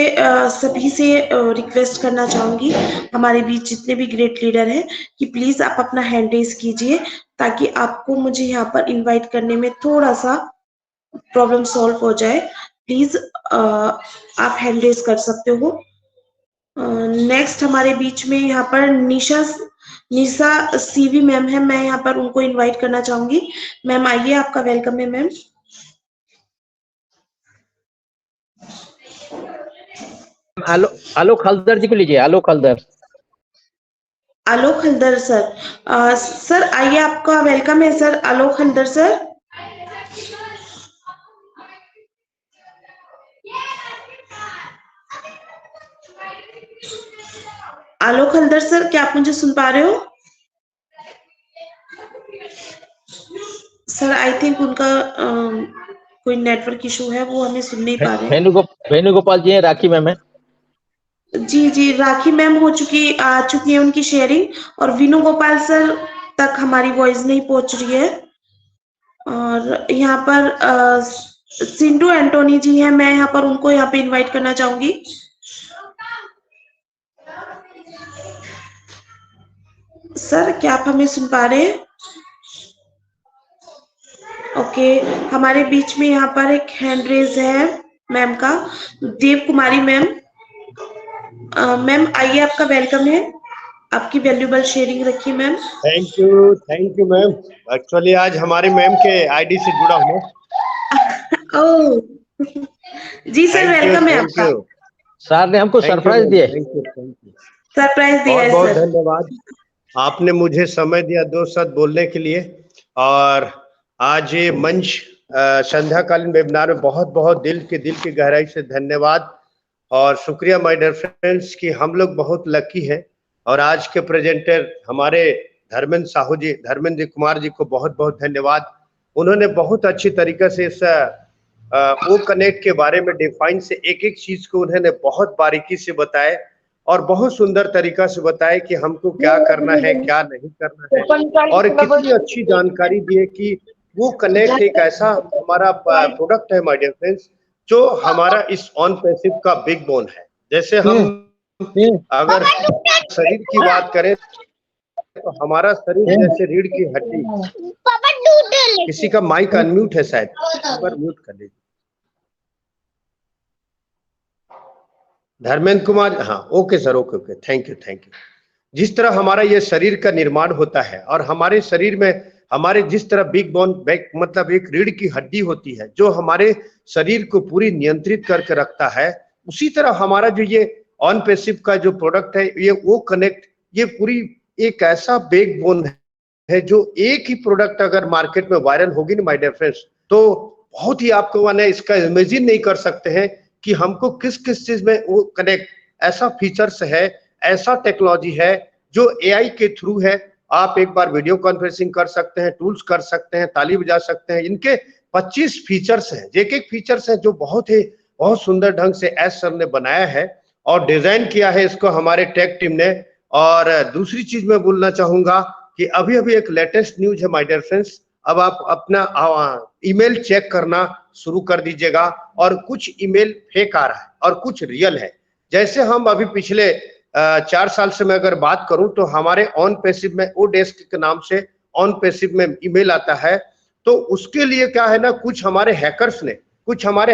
सभी से रिक्वेस्ट करना चाहूंगी, हमारे बीच जितने भी ग्रेट लीडर हैं, कि प्लीज आप अपना हैंड रेज कीजिए ताकि आपको मुझे यहाँ पर इनवाइट करने में थोड़ा सा प्रॉब्लम सॉल्व हो जाए। प्लीज आप हैंड रेज कर सकते हो। नेक्स्ट हमारे बीच में यहाँ पर निशा सीवी मैम है, मैं यहाँ पर उनको इनवाइट करना चाहूंगी। मैम आइए, आपका वेलकम है मैम। आलोक हल्दर जी को लीजिए, आलोक हल्दर। आलोक हल्दर सर, सर आइए, आपका वेलकम है सर, आलोक हल्दर सर। आलोक हल्दर सर, क्या आप मुझे सुन पा रहे हो? सर आई थिंक उनका कोई नेटवर्क इशू है, वो हमें सुन नहीं पा रहे। वेणुगोपाल जी हैं, राखी मैम है। जी राखी मैम आ चुकी है उनकी शेयरिंग, और विनू गोपाल सर तक हमारी वॉइस नहीं पहुंच रही है। और यहाँ पर सिंधु एंटोनी जी हैं, मैं यहाँ पर उनको यहाँ पे इनवाइट करना चाहूंगी। सर क्या आप हमें सुन पा रहे हैं? ओके, हमारे बीच में यहाँ पर एक हैंड रेज है मैम का, देव कुमारी मैम। मैम आइए, आपका वेलकम है, आपकी वैल्यूबल शेयरिंग रखिए ma'am. Thank you ma'am. Actually आज हमारे मैम के आईडी से जुड़ा हूँ। ओह जी सर, वेलकम है आपका। सर ने हमको सरप्राइज दिए। Thank you. सरप्राइज दिया है बहुत सर। धन्यवाद, आपने मुझे समय दिया 2 शब्द बोलने के लिए। और आज ये मंच संध्याकालीन वेबिनार में बहुत दिल की गहराई से धन्यवाद और शुक्रिया माय डियर फ्रेंड्स कि हम लोग बहुत लकी हैं। और आज के प्रेजेंटर हमारे धर्मेंद्र कुमार जी को बहुत धन्यवाद। उन्होंने बहुत अच्छी तरीके से इस वो कनेक्ट के बारे में डिफाइन से एक चीज को उन्होंने बहुत बारीकी से बताया और बहुत सुंदर तरीका से बताया कि हमको क्या करना है, क्या नहीं करना है, और कितनी अच्छी जानकारी दी है कि वो कनेक्ट एक ऐसा हमारा प्रोडक्ट है माय डियर फ्रेंड्स, जो हमारा इस ऑन पैसिव का बिग बोन है। जैसे हम अगर शरीर की बात करें तो हमारा शरीर जैसे रीढ़ की हड्डी। किसी का माइक अनम्यूट है शायद, पर म्यूट कर दीजिए। धर्मेंद्र कुमार, हाँ okay sir, okay thank you. जिस तरह हमारा ये शरीर का निर्माण होता है और हमारे शरीर में हमारे जिस तरह बिग बोन मतलब एक रीढ़ की हड्डी होती है जो हमारे शरीर को पूरी नियंत्रित करके रखता है, उसी तरह हमारा जो ये ऑन पैसिव का जो प्रोडक्ट है ये वो कनेक्ट, ये पूरी एक ऐसा बिग बोन है जो एक ही प्रोडक्ट अगर मार्केट में वायरल होगी ना माय डियर फ्रेंड्स, तो बहुत ही आपको माने इसका इमेजिन नहीं कर सकते हैं कि हमको किस चीज में वो कनेक्ट, ऐसा फीचर्स है, ऐसा टेक्नोलॉजी है जो एआई के थ्रू है। आप एक बार वीडियो कॉन्फ्रेंसिंग कर सकते हैं, टूल्स कर सकते हैं, ताली बजा सकते हैं। इनके 25 फीचर्स हैं, एक फीचर्स है जो बहुत सुंदर ढंग से एस सर ने बनाया है और डिजाइन किया है इसको हमारे टेक टीम ने। और दूसरी चीज मैं बोलना चाहूंगा कि अभी एक लेटेस्ट न्यूज है माय डियर फ्रेंड्स, अब आप अपना ईमेल चेक करना शुरू कर दीजिएगा और कुछ ईमेल फेक आ रहा है और कुछ रियल है। जैसे हम अभी पिछले 4 साल से मैं अगर बात करूं तो हमारे ऑन पैसिव में ओ डेस्क के नाम से ऑन पैसिव में ईमेल आता है, तो उसके लिए क्या है ना, कुछ हमारे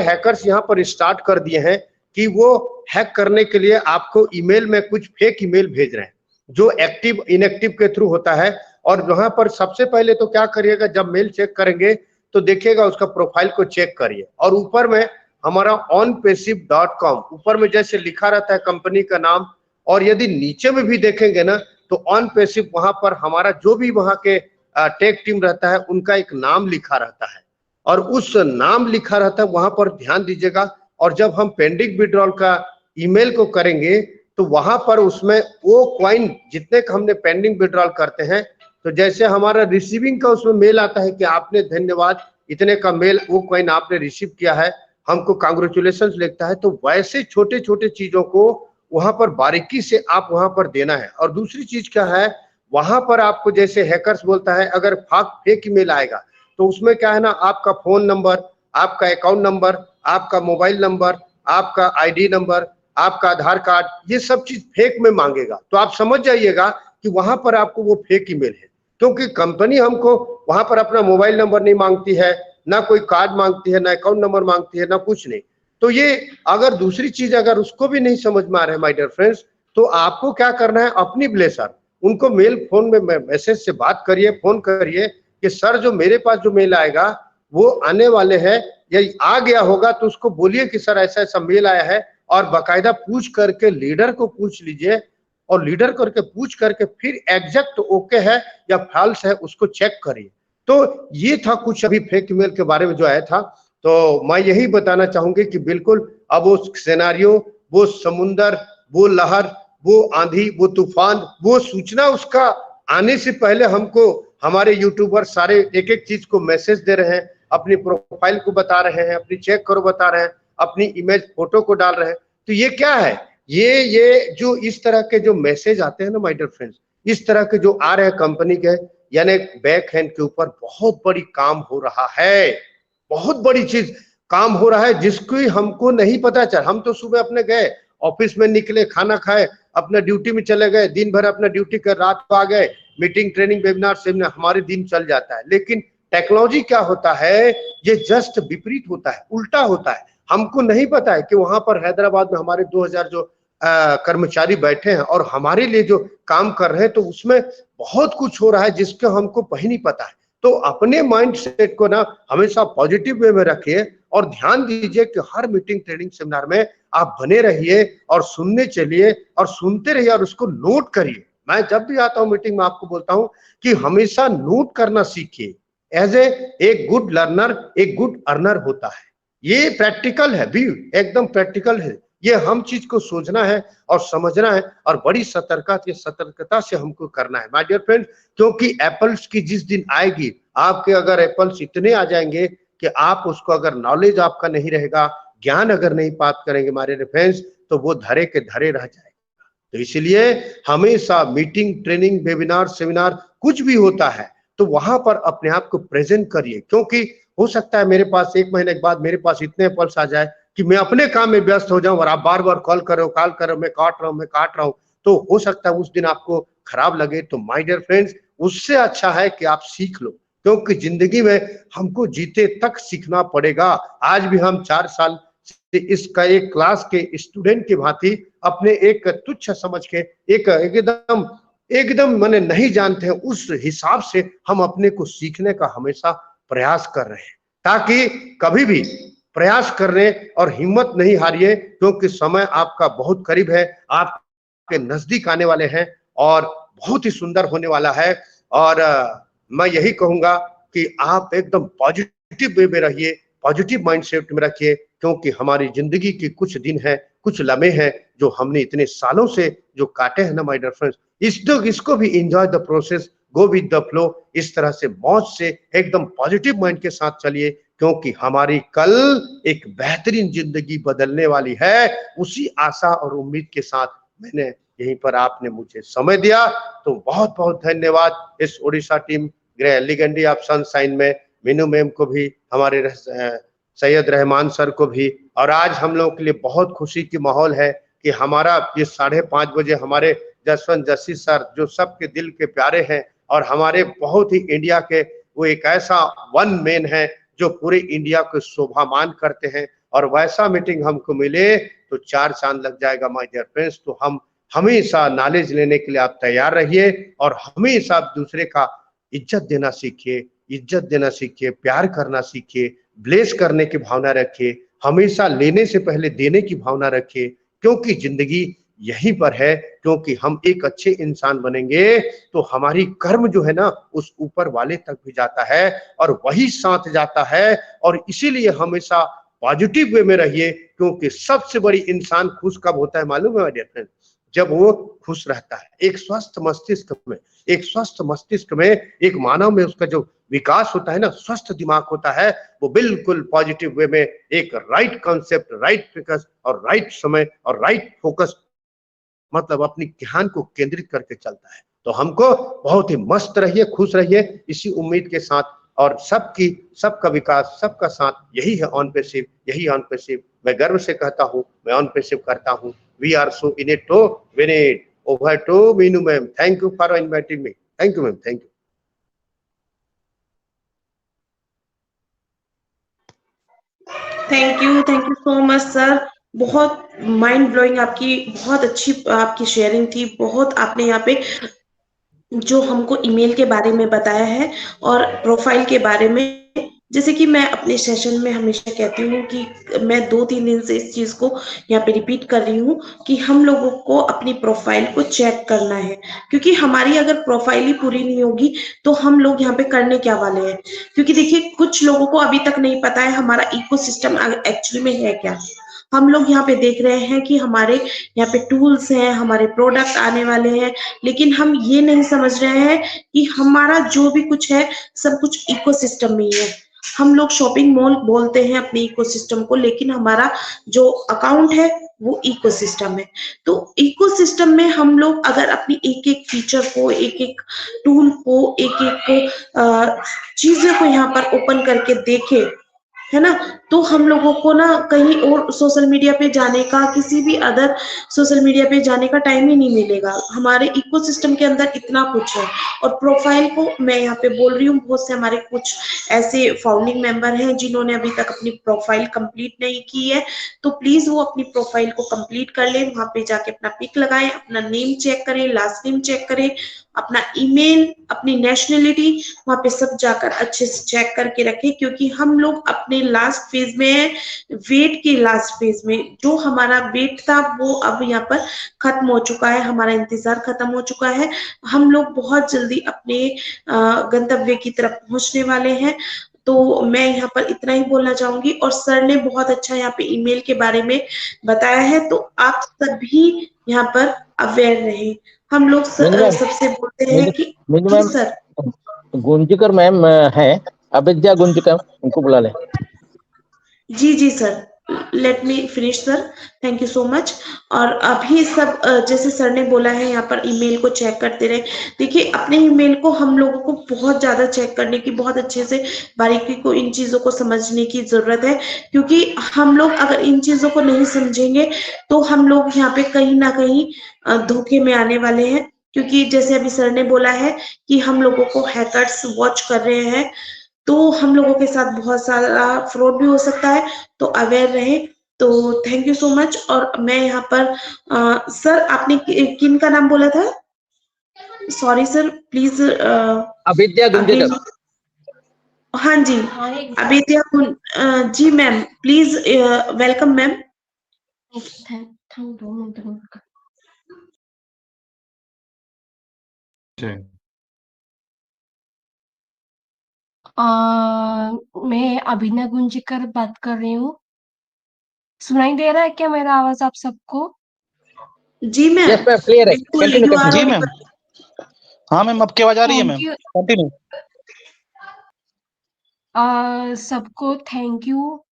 हैकर्स यहाँ पर स्टार्ट कर दिए हैं कि वो हैक करने के लिए आपको ईमेल में कुछ फेक ईमेल भेज रहे हैं जो एक्टिव इनएक्टिव के थ्रू होता है। और वहां पर सबसे पहले तो क्या करिएगा, जब मेल चेक करेंगे तो देखिएगा उसका प्रोफाइल को चेक करिए और ऊपर में हमारा onpassive.com, ऊपर में जैसे लिखा रहता है कंपनी का नाम, और यदि नीचे में भी देखेंगे ना तो onpassive, वहां पर हमारा जो भी वहां के टेक टीम रहता है उनका एक नाम लिखा रहता है, और उस नाम लिखा रहता है वहां पर ध्यान दीजिएगा। और जब हम पेंडिंग विड्रॉल का ईमेल को करेंगे तो वहां पर उसमें वो कॉइन जितने का हमने पेंडिंग विड्रॉल करते हैं, तो जैसे हमारा रिसीविंग का उसमें मेल आता है कि आपने धन्यवाद इतने का मेल, वो कॉइन आपने रिसीव किया है, हमको कांग्रेचुलेशंस लिखता है, तो वैसे छोटे छोटे चीजों को वहां पर बारीकी से आप वहां पर देना है। और दूसरी चीज क्या है, वहां पर आपको जैसे हैकर्स बोलता है अगर फेक ईमेल आएगा तो उसमें क्या है ना, आपका फोन नंबर, आपका अकाउंट नंबर, आपका मोबाइल नंबर, आपका आईडी नंबर, आपका आधार कार्ड, ये सब चीज फेक में मांगेगा। तो आप समझ जाइएगा कि वहां पर आपको वो फेक ईमेल है, क्योंकि कंपनी हमको वहां पर अपना मोबाइल नंबर नहीं मांगती है, ना कोई कार्ड मांगती है, ना अकाउंट नंबर मांगती है, ना कुछ नहीं। तो ये अगर दूसरी चीज अगर उसको भी नहीं समझ में आ रहा है माय डियर फ्रेंड्स, तो आपको क्या करना है, अपनी ब्लेसर उनको मेल फोन में मैसेज से बात करिए, फोन करिए कि सर जो मेरे पास जो मेल आएगा वो आने वाले हैं, या आ गया होगा तो उसको बोलिए कि सर ऐसा ऐसा मेल आया है, और बाकायदा पूछ करके लीडर को पूछ लीजिए, और लीडर करके पूछ करके फिर एग्जैक्ट ओके है या फॉल्स है उसको चेक करिए। तो ये था कुछ अभी फेक ईमेल के बारे में जो आया था। तो मैं यही बताना चाहूंगी कि बिल्कुल अब वो सिनेरियो, वो समुंदर, वो लहर, वो आंधी, वो तूफान, वो सूचना उसका आने से पहले हमको हमारे यूट्यूबर सारे एक एक चीज को मैसेज दे रहे हैं, अपनी प्रोफाइल को बता रहे हैं, अपनी चेक करो बता रहे हैं, अपनी इमेज फोटो को डाल रहे हैं। तो ये क्या है, ये जो इस तरह के जो मैसेज आते हैं ना माय डियर फ्रेंड्स, इस तरह के जो आ रहे हैं कंपनी के, यानी बैक हैंड के ऊपर बहुत बड़ी काम हो रहा है, बहुत बड़ी चीज काम हो रहा है जिसकी हमको नहीं पता चल। हम तो सुबह अपने गए, ऑफिस में निकले, खाना खाए, अपना ड्यूटी में चले गए, दिन भर अपना ड्यूटी कर, रात को आ गए, मीटिंग, ट्रेनिंग, वेबिनार, सेमिनार, हमारे दिन चल जाता है। लेकिन टेक्नोलॉजी क्या होता है, ये जस्ट विपरीत होता है, उल्टा होता है। हमको नहीं पता है कि वहां पर हैदराबाद में हमारे 2000 जो कर्मचारी बैठे हैं और हमारे लिए जो काम कर रहे हैं, तो उसमें बहुत कुछ हो रहा है जिसका हमको वही नहीं पता है। तो अपने माइंड सेट को ना हमेशा पॉजिटिव वे में रखिए, और ध्यान दीजिए कि हर मीटिंग, ट्रेनिंग, सेमिनार में आप बने रहिए और सुनने चलिए और सुनते रहिए और उसको नोट करिए। मैं जब भी आता हूँ मीटिंग में आपको बोलता हूँ कि हमेशा नोट करना सीखिए। एज ए गुड लर्नर एक गुड अर्नर होता है। ये प्रैक्टिकल है भी, एकदम प्रैक्टिकल है। ये हम चीज को सोचना है और समझना है, और बड़ी सतर्कता से हमको करना है माय डियर फ्रेंड, क्योंकि एप्पल्स की जिस दिन आएगी, आपके अगर एप्पल्स इतने आ जाएंगे कि आप उसको अगर नॉलेज आपका नहीं रहेगा, ज्ञान अगर नहीं प्राप्त करेंगे माय डियर फ्रेंड्स, तो वो धरे के धरे रह जाएगा। तो इसलिए हमेशा मीटिंग, ट्रेनिंग, वेबिनार, सेमिनार कुछ भी होता है तो वहां पर अपने आप को प्रेजेंट करिए, क्योंकि हो सकता है मेरे पास 1 महीने के बाद मेरे पास इतने एप्पल्स आ जाए कि मैं अपने काम में व्यस्त हो जाऊं और आप बार बार कॉल करो, मैं काट रहा हूं, तो हो सकता है उस दिन आपको खराब लगे। तो माय डियर फ्रेंड्स, उससे अच्छा है कि आप सीख लो, क्योंकि जिंदगी में हमको जीते तक सीखना पड़ेगा। आज भी हम 4 साल से इसका एक क्लास के स्टूडेंट की भांति अपने एक तुच्छ समझ के एकदम माने नहीं जानते हैं, उस हिसाब से हम अपने को सीखने का हमेशा प्रयास कर रहे हैं, ताकि कभी भी प्रयास करने और हिम्मत नहीं हारिए, क्योंकि समय आपका बहुत करीब है, आपके नजदीक आने वाले हैं और बहुत ही सुंदर होने वाला है। और मैं यही कहूंगा कि आप एकदम पॉजिटिव वे में रहिए, पॉजिटिव माइंडसेट में रखिए, क्योंकि हमारी जिंदगी की कुछ दिन है, कुछ लम्हे हैं जो हमने इतने सालों से जो काटे हैं ना माय डियर फ्रेंड्स, इसको भी enjoy the process, go with the flow. इस तरह से मौज से एकदम पॉजिटिव माइंड के साथ चलिए, क्योंकि हमारी कल एक बेहतरीन जिंदगी बदलने वाली है। उसी आशा और उम्मीद के साथ मैंने यहीं पर आपने मुझे समय दिया, तो बहुत बहुत धन्यवाद। इस ओडिशा टीम ग्रे एलिगेंडी ऑफ सनशाइन में मीनू मैम को भी, हमारे सैयद रहमान सर को भी, और आज हम लोगों के लिए बहुत खुशी की माहौल है कि हमारा ये 5:30 बजे हमारे जसवंत जस्सी सर, जो सबके दिल के प्यारे हैं और हमारे बहुत ही इंडिया के, वो एक ऐसा वन मैन है जो पूरे इंडिया को शोभामान करते हैं, और वैसा मीटिंग हमको मिले तो 4 चांद लग जाएगा माय डियर फ्रेंड्स। तो हम हमेशा नॉलेज लेने के लिए आप तैयार रहिए, और हमेशा आप दूसरे का इज्जत देना सीखिए, प्यार करना सीखिए, ब्लेस करने की भावना रखिए। हमेशा लेने से पहले देने की भावना रखिए, क्योंकि जिंदगी यहीं पर है। क्योंकि हम एक अच्छे इंसान बनेंगे तो हमारी कर्म जो है ना उस ऊपर वाले तक भी जाता है और वही साथ जाता है। और इसीलिए हमेशा पॉजिटिव वे में रहिए, क्योंकि सबसे बड़ी इंसान खुश कब होता है मालूम है डियर फ्रेंड? जब वो खुश रहता है। एक स्वस्थ मस्तिष्क में एक मानव में उसका जो विकास होता है ना, स्वस्थ दिमाग होता है, वो बिल्कुल पॉजिटिव वे में एक राइट कॉन्सेप्ट, राइट फोकस और राइट समय और राइट फोकस, मतलब अपनी ध्यान को केंद्रित करके चलता है। तो हमको बहुत ही मस्त रहिए, खुश रहिए, इसी उम्मीद के साथ। और सबका विकास, सबका साथ, यही है ऑन पैसिव, यही ऑन पैसिव। मैं गर्व से कहता हूँ, मैं ऑन पैसिव करता हूँ। We are so in it to win it. Over to Meenu ma'am. Thank you for inviting me. Thank you ma'am, thank you. Thank you so much sir. बहुत माइंड ब्लोइंग आपकी, बहुत अच्छी आपकी शेयरिंग थी। बहुत आपने यहाँ पे जो हमको ईमेल के बारे में बताया है और प्रोफाइल के बारे में, जैसे कि मैं अपने सेशन में हमेशा कहती हूँ कि मैं 2-3 दिन से इस चीज को यहाँ पे रिपीट कर रही हूँ कि हम लोगों को अपनी प्रोफाइल को चेक करना है, क्योंकि हमारी अगर प्रोफाइल ही पूरी नहीं होगी तो हम लोग यहाँ पे करने क्या वाले हैं। क्योंकि देखिए कुछ लोगों को अभी तक नहीं पता है हमारा इकोसिस्टम एक्चुअली में है क्या। हम लोग यहाँ पे देख रहे हैं कि हमारे यहाँ पे टूल्स हैं, हमारे प्रोडक्ट आने वाले हैं, लेकिन हम ये नहीं समझ रहे हैं कि हमारा जो भी कुछ है सब कुछ इकोसिस्टम में ही है। हम लोग शॉपिंग मॉल बोलते हैं अपने इकोसिस्टम को, लेकिन हमारा जो अकाउंट है वो इकोसिस्टम है। तो इकोसिस्टम में हम लोग अगर अपनी एक एक फीचर को, एक एक टूल को, एक एक चीजों को यहाँ पर ओपन करके देखें, है ना, तो हम लोगों को ना कहीं और सोशल मीडिया पे जाने का, किसी भी अदर सोशल मीडिया पे जाने का टाइम ही नहीं मिलेगा। हमारे इकोसिस्टम के अंदर इतना कुछ है। और प्रोफाइल को मैं यहाँ पे बोल रही हूँ, बहुत से हमारे कुछ ऐसे फाउंडिंग मेंबर हैं जिन्होंने अभी तक अपनी प्रोफाइल कंप्लीट नहीं की है, तो प्लीज वो अपनी प्रोफाइल को कंप्लीट कर ले। वहां पे जाके अपना पिक लगाएं, अपना नेम चेक करें, लास्ट नेम चेक करें, अपना ईमेल, अपनी नेशनलिटी, वहां पे सब जाकर अच्छे से चेक करके रखें। क्योंकि हम लोग अपने लास्ट फेज में है, वेट के लास्ट फेज में। जो हमारा वेट था वो अब यहाँ पर खत्म हो चुका है, हमारा इंतजार खत्म हो चुका है। हम लोग बहुत जल्दी अपने गंतव्य की तरफ पहुंचने वाले हैं। तो मैं यहाँ पर इतना ही बोलना चाहूंगी। और सर ने बहुत अच्छा यहाँ पे ईमेल के बारे में बताया है, तो आप सभी यहाँ पर अवेयर रहे। हम लोग सबसे बोलते हैं कि Meenu ji ma'am, sir. Gunjkar ma'am है, अविद्या गुंजकर, उनको बुला ले। जी sir, let me finish sir. Thank you so much. और अभी सब जैसे सर ने बोला है यहाँ पर ईमेल को चेक करते रहे। देखिए अपने ईमेल को हम लोगों को बहुत ज्यादा चेक करने की, बहुत अच्छे से बारीकी को इन चीजों को समझने की जरूरत है। क्योंकि हम लोग अगर इन चीजों को नहीं समझेंगे तो हम लोग यहाँ पे कहीं ना कहीं धोखे में आने वाले हैं। क्योंकि जैसे अभी सर ने बोला है कि हम लोगों को हैकर्स वॉच कर रहे हैं, तो हम लोगों के साथ बहुत सारा फ्रॉड भी हो सकता है। तो अवेयर रहे। तो थैंक यू सो मच। और मैं यहाँ पर सर आपने किन का नाम बोला था? सॉरी सर, प्लीज अविद्या गुंजकर। हाँ जी, अविद्या जी मैम, प्लीज वेलकम मैम। मैं अभिनव गुंजकर बात कर रही हूँ। सुनाई दे रहा है क्या मेरा आवाज आप सबको? जी मैम, यस मैम, क्लियर है, बिल्कुल कंटिन्यू you are जी audible। मैम। हाँ मैम, आपकी आवाज आ रही है मैम, थैंक यू कंटिन्यू। सबको थैंक यू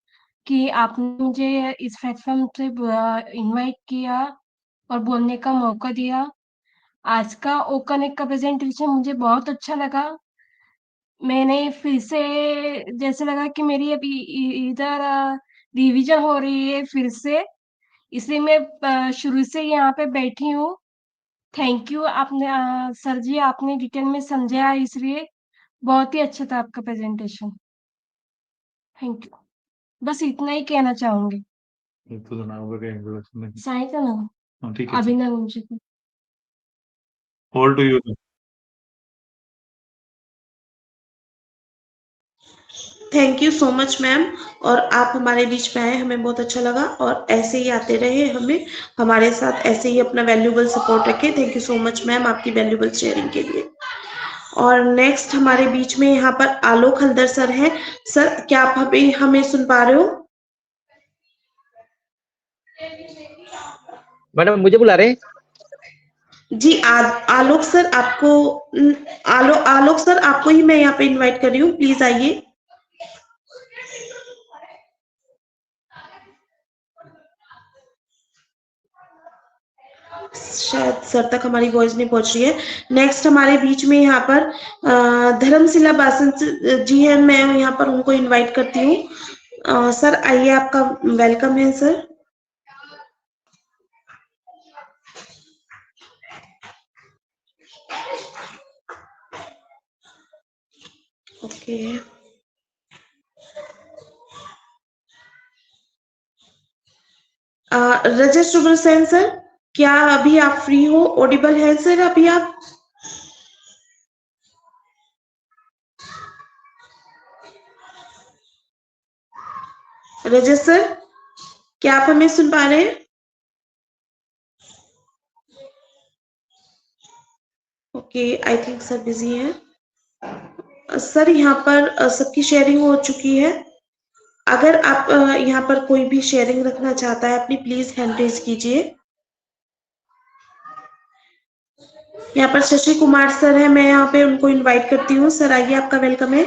कि आपने मुझे इस प्लेटफॉर्म से इनवाइट किया और बोलने का मौका दिया। आज का ओ कनेक्ट का प्रेजेंटेशन मुझे बहुत अच्छा लगा। मैंने फिर से जैसे लगा कि मेरी अभी इधर रिवीजन हो रही है फिर से, इसलिए मैं शुरू से यहाँ पे बैठी हूँ। थैंक यू आपने सर जी, आपने डिटेल में समझाया, इसलिए बहुत ही अच्छा था आपका प्रेजेंटेशन। थैंक यू, बस इतना ही कहना चाहूंगी। तुझं नाव वगैरे इंट्रोडक्शन नाही. सांगितलं ना, ठीक आहे. Abhinav Gunjkar. Over to you. Thank you so much ma'am, और आप हमारे बीच में आए, हमें बहुत अच्छा लगा, और ऐसे ही आते रहे, हमें हमारे साथ ऐसे ही अपना वैल्यूएबल सपोर्ट रखें। Thank you so much ma'am आपकी वैल्यूएबल शेयरिंग के लिए। और नेक्स्ट हमारे बीच में यहाँ पर आलोक हल्दर सर हैं। सर क्या आप हमें सुन पा रहे हो? मैडम मुझे बुला रहे हैं? जी आलोक सर आपको, आलोक सर आपको ही मैं यहाँ पे इनवाइट कर रही हूँ, प्लीज आइए। शायद सर तक हमारी वॉइस नहीं पहुंच रही है। नेक्स्ट हमारे बीच में यहाँ पर धर्मशिला बासंत जी हैं, मैं यहाँ पर उनको इनवाइट करती हूँ। सर आइए, आपका वेलकम है सर। ओके रजत सुब्र सेन सर, क्या अभी आप फ्री हो? ऑडिबल है सर अभी आप? रजत सर क्या आप हमें सुन पा रहे हैं? Okay I think sir busy हैं। सर यहाँ पर सबकी शेयरिंग हो चुकी है। अगर आप यहाँ पर कोई भी शेयरिंग रखना चाहता है अपनी, प्लीज हैंड रेज कीजिए। यहाँ पर शशि कुमार सर है, मैं यहाँ पे उनको इनवाइट करती हूँ। सर आइए, आपका वेलकम है।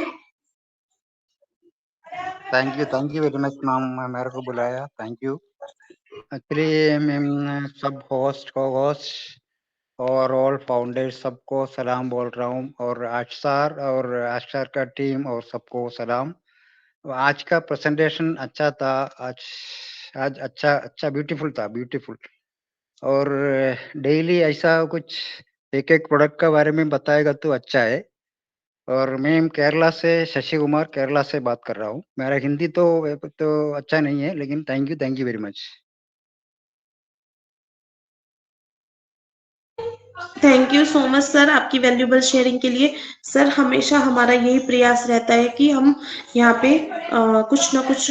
Thank you very much ma'am, मेरे को बुलाया, थैंक यू। एक्चुअली मैम सब होस्ट को होस्ट और ऑल फाउंडर्स सबको सलाम बोल रहा हूँ, और आशर का टीम और सबको सलाम। आज का प्रेजेंटेशन अच्छा था, आज अच्छा ब्यूटीफुल था, ब्यूटीफुल। और डेली ऐसा कुछ एक प्रोडक्ट के बारे में बताएगा तो अच्छा है। और मैं केरला से शशि कुमार केरला से बात कर रहा हूँ। मेरा हिंदी तो अच्छा नहीं है, लेकिन thank you very much. Thank you so much sir आपकी वैल्यूएबल शेयरिंग के लिए। सर हमेशा हमारा यही प्रयास रहता है कि हम यहाँ पे कुछ ना कुछ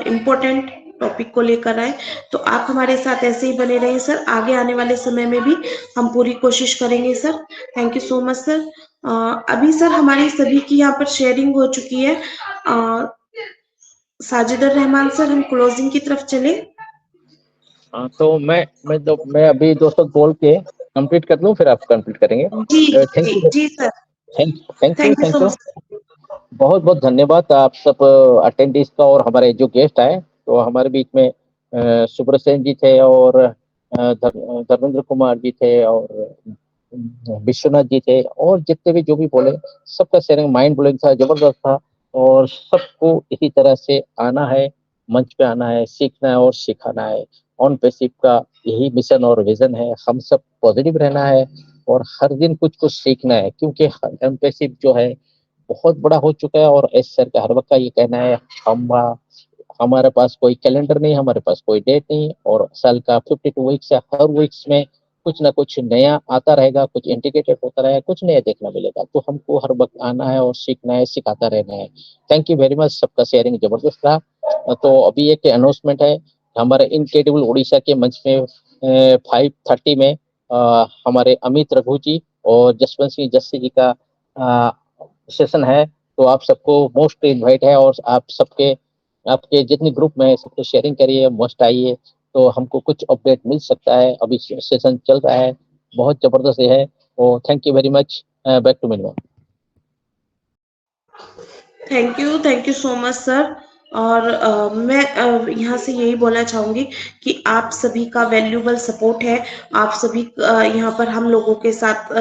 इम्पोर्टेंट टॉपिक को लेकर आए, तो आप हमारे साथ ऐसे ही बने रहे सर। आगे आने वाले समय में भी हम पूरी कोशिश करेंगे sir. Thank you so much sir. अभी सर हमारी सभी की यहाँ पर शेयरिंग हो चुकी है। साजिदुर रहमान सर, हम क्लोजिंग की तरफ चले। तो मैं अभी दोस्तों बोल के कंप्लीट कर लूं, फिर आप कंप्लीट करेंगे। जी sir, thank thank you so you. Much. बहुत बहुत धन्यवाद आप सब अटेंडीज का, और हमारे जो गेस्ट आए। तो हमारे बीच में सुब्रसेन जी थे, और धर्मेंद्र कुमार जी थे, और विश्वनाथ जी थे, और जितने भी जो भी बोले, सबका शेयरिंग माइंड ब्लोइंग था, जबरदस्त था। और सबको इसी तरह से आना है, मंच पे आना है, सीखना है और सिखाना है। ऑन पैसिव का यही मिशन और विजन है। हम सब पॉजिटिव रहना है और हर दिन कुछ कुछ सीखना है, क्योंकि ऑन पैसिव जो है बहुत बड़ा हो चुका है। और एस सर का हर वक्त का ये कहना है, हमारे पास कोई कैलेंडर नहीं, हमारे पास कोई डेट नहीं, और साल का 52 वीक्स है, हर वीक्स में कुछ ना कुछ नया आता रहेगा, कुछ इंडिकेटेड होता रहेगा, कुछ नया देखना मिलेगा। तो हमको हर वक्त आना है और सीखना है, सिखाता रहना है। थैंक यू वेरी मच, सबका शेयरिंग जबरदस्त रहा। तो अभी एक अनाउंसमेंट है, हमारे इनक्रेडिबल उड़ीसा के मंच में 5:30 में हमारे अमित रघु जी और जसवंत सिंह जस्सी जी का सेशन है। तो आप सबको मोस्ट इनवाइट है, और आप सबके आपके जितने ग्रुप में है सबको शेयरिंग करिए, मस्ट आइए, तो हमको कुछ अपडेट मिल सकता है। अभी सेशन चल रहा है, बहुत जबरदस्त है। और thank you very much, back to मिनवा। Thank you so much sir. और मैं यहाँ से यही बोलना चाहूंगी कि आप सभी का वैल्यूएबल सपोर्ट है। आप सभी यहाँ पर हम लोगों के साथ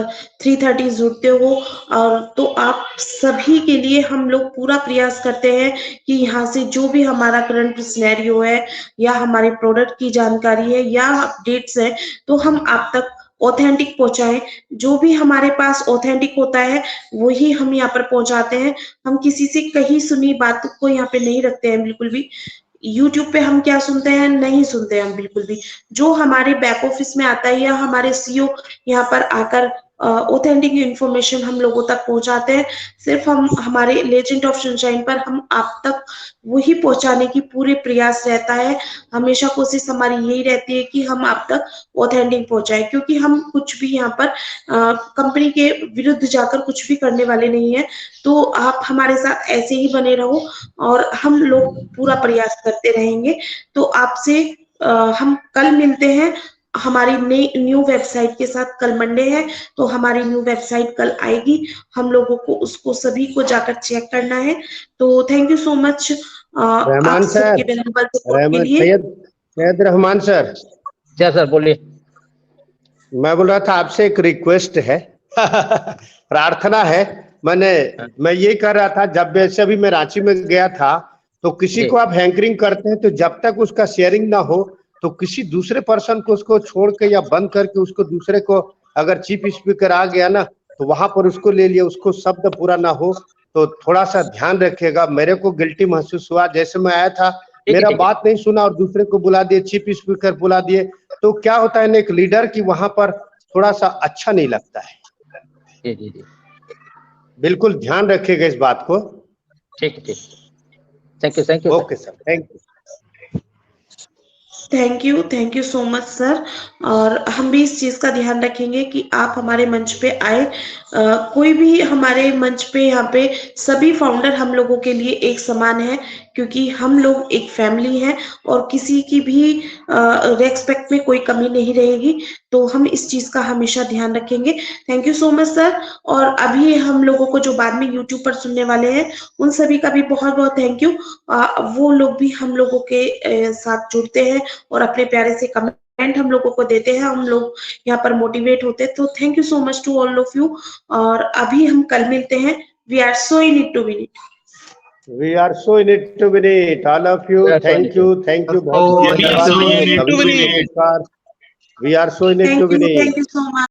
3:30 जुड़ते हो, और तो आप सभी के लिए हम लोग पूरा प्रयास करते हैं कि यहाँ से जो भी हमारा करंट सिनेरियो है, या हमारे प्रोडक्ट की जानकारी है, या अपडेट्स है, तो हम आप तक ऑथेंटिक पहुंचाएं। जो भी हमारे पास ऑथेंटिक होता है वही हम यहाँ पर पहुंचाते हैं। हम किसी से कहीं सुनी बात को यहाँ पे नहीं रखते हैं बिल्कुल भी। YouTube पे हम क्या सुनते हैं, नहीं सुनते हम बिल्कुल भी। जो हमारे बैक ऑफिस में आता है, या हमारे सीईओ यहाँ पर आकर ऑथेंटिक इंफॉर्मेशन हम लोगों तक पहुंचाते हैं। सिर्फ हम हमारे लेजेंड ऑफ सनशाइन पर हम आप तक वही पहुंचाने की पूरे प्रयास रहता है। हमेशा कोशिश हमारी यही रहती है कि हम आप तक ऑथेंटिक पहुंचाए, क्योंकि हम कुछ भी यहाँ पर कंपनी के विरुद्ध जाकर कुछ भी करने वाले नहीं है। तो आप हमारे साथ ऐसे ही बने रहो और हम लोग पूरा प्रयास करते रहेंगे। तो आपसे हम कल मिलते हैं हमारी नई न्यू वेबसाइट के साथ। कल मंडे है तो हमारी न्यू वेबसाइट कल आएगी, हम लोगों को उसको सभी को जाकर चेक करना है। तो thank you so much Rahman आप सर, सबके वैल्यूएबल सपोर्ट के रहमान लिए। सैयद रहमान सर, क्या सर बोलिए। मैं बोल रहा था आपसे एक रिक्वेस्ट है प्रार्थना है। मैं ये कर रहा था, जब वैसे भी मैं रांची में गया था तो किसी को आप हैंकरिंग करते हैं तो जब तक उसका शेयरिंग ना हो तो किसी दूसरे पर्सन को उसको छोड़ के या बंद करके उसको दूसरे को, अगर चीफ स्पीकर आ गया ना तो वहां पर उसको ले लिया, उसको शब्द पूरा ना हो। तो थोड़ा सा ध्यान रखिएगा। मेरे को गिल्टी महसूस हुआ, जैसे मैं आया था मेरा बात नहीं सुना और दूसरे को बुला दिए, चीफ स्पीकर बुला दिए, तो क्या होता है ना एक लीडर की वहां पर थोड़ा सा अच्छा नहीं लगता है। जी जी जी, बिल्कुल ध्यान रखिएगा इस बात को। ठीक है, thank you. Okay sir, thank you. Thank you so much sir. और हम भी इस चीज का ध्यान रखेंगे कि आप हमारे मंच पे आए। कोई भी हमारे मंच पे यहाँ पे सभी फाउंडर हम लोगों के लिए एक समान है, क्योंकि हम लोग एक फैमिली हैं और किसी की भी रेस्पेक्ट में कोई कमी नहीं रहेगी। तो हम इस चीज का हमेशा ध्यान रखेंगे। Thank you so much sir. और अभी हम लोगों को जो बाद में यूट्यूब पर सुनने वाले हैं उन सभी का भी बहुत बहुत थैंक यू। वो लोग भी हम लोगों के साथ जुड़ते हैं और अपने प्यारे से कमेंट हम लोगों को देते हैं। हम लोग यहाँ पर मोटिवेट होते हैं। तो thank you so much to all of you. और अभी हम कल मिलते हैं। We are so in it to win it. We are so in it to win it. All of you, thank you, बहुत बहुत We are धन्यवाद। so in it to सभी win को it. नमस्कार। We are so in it to win it. Thank you so much.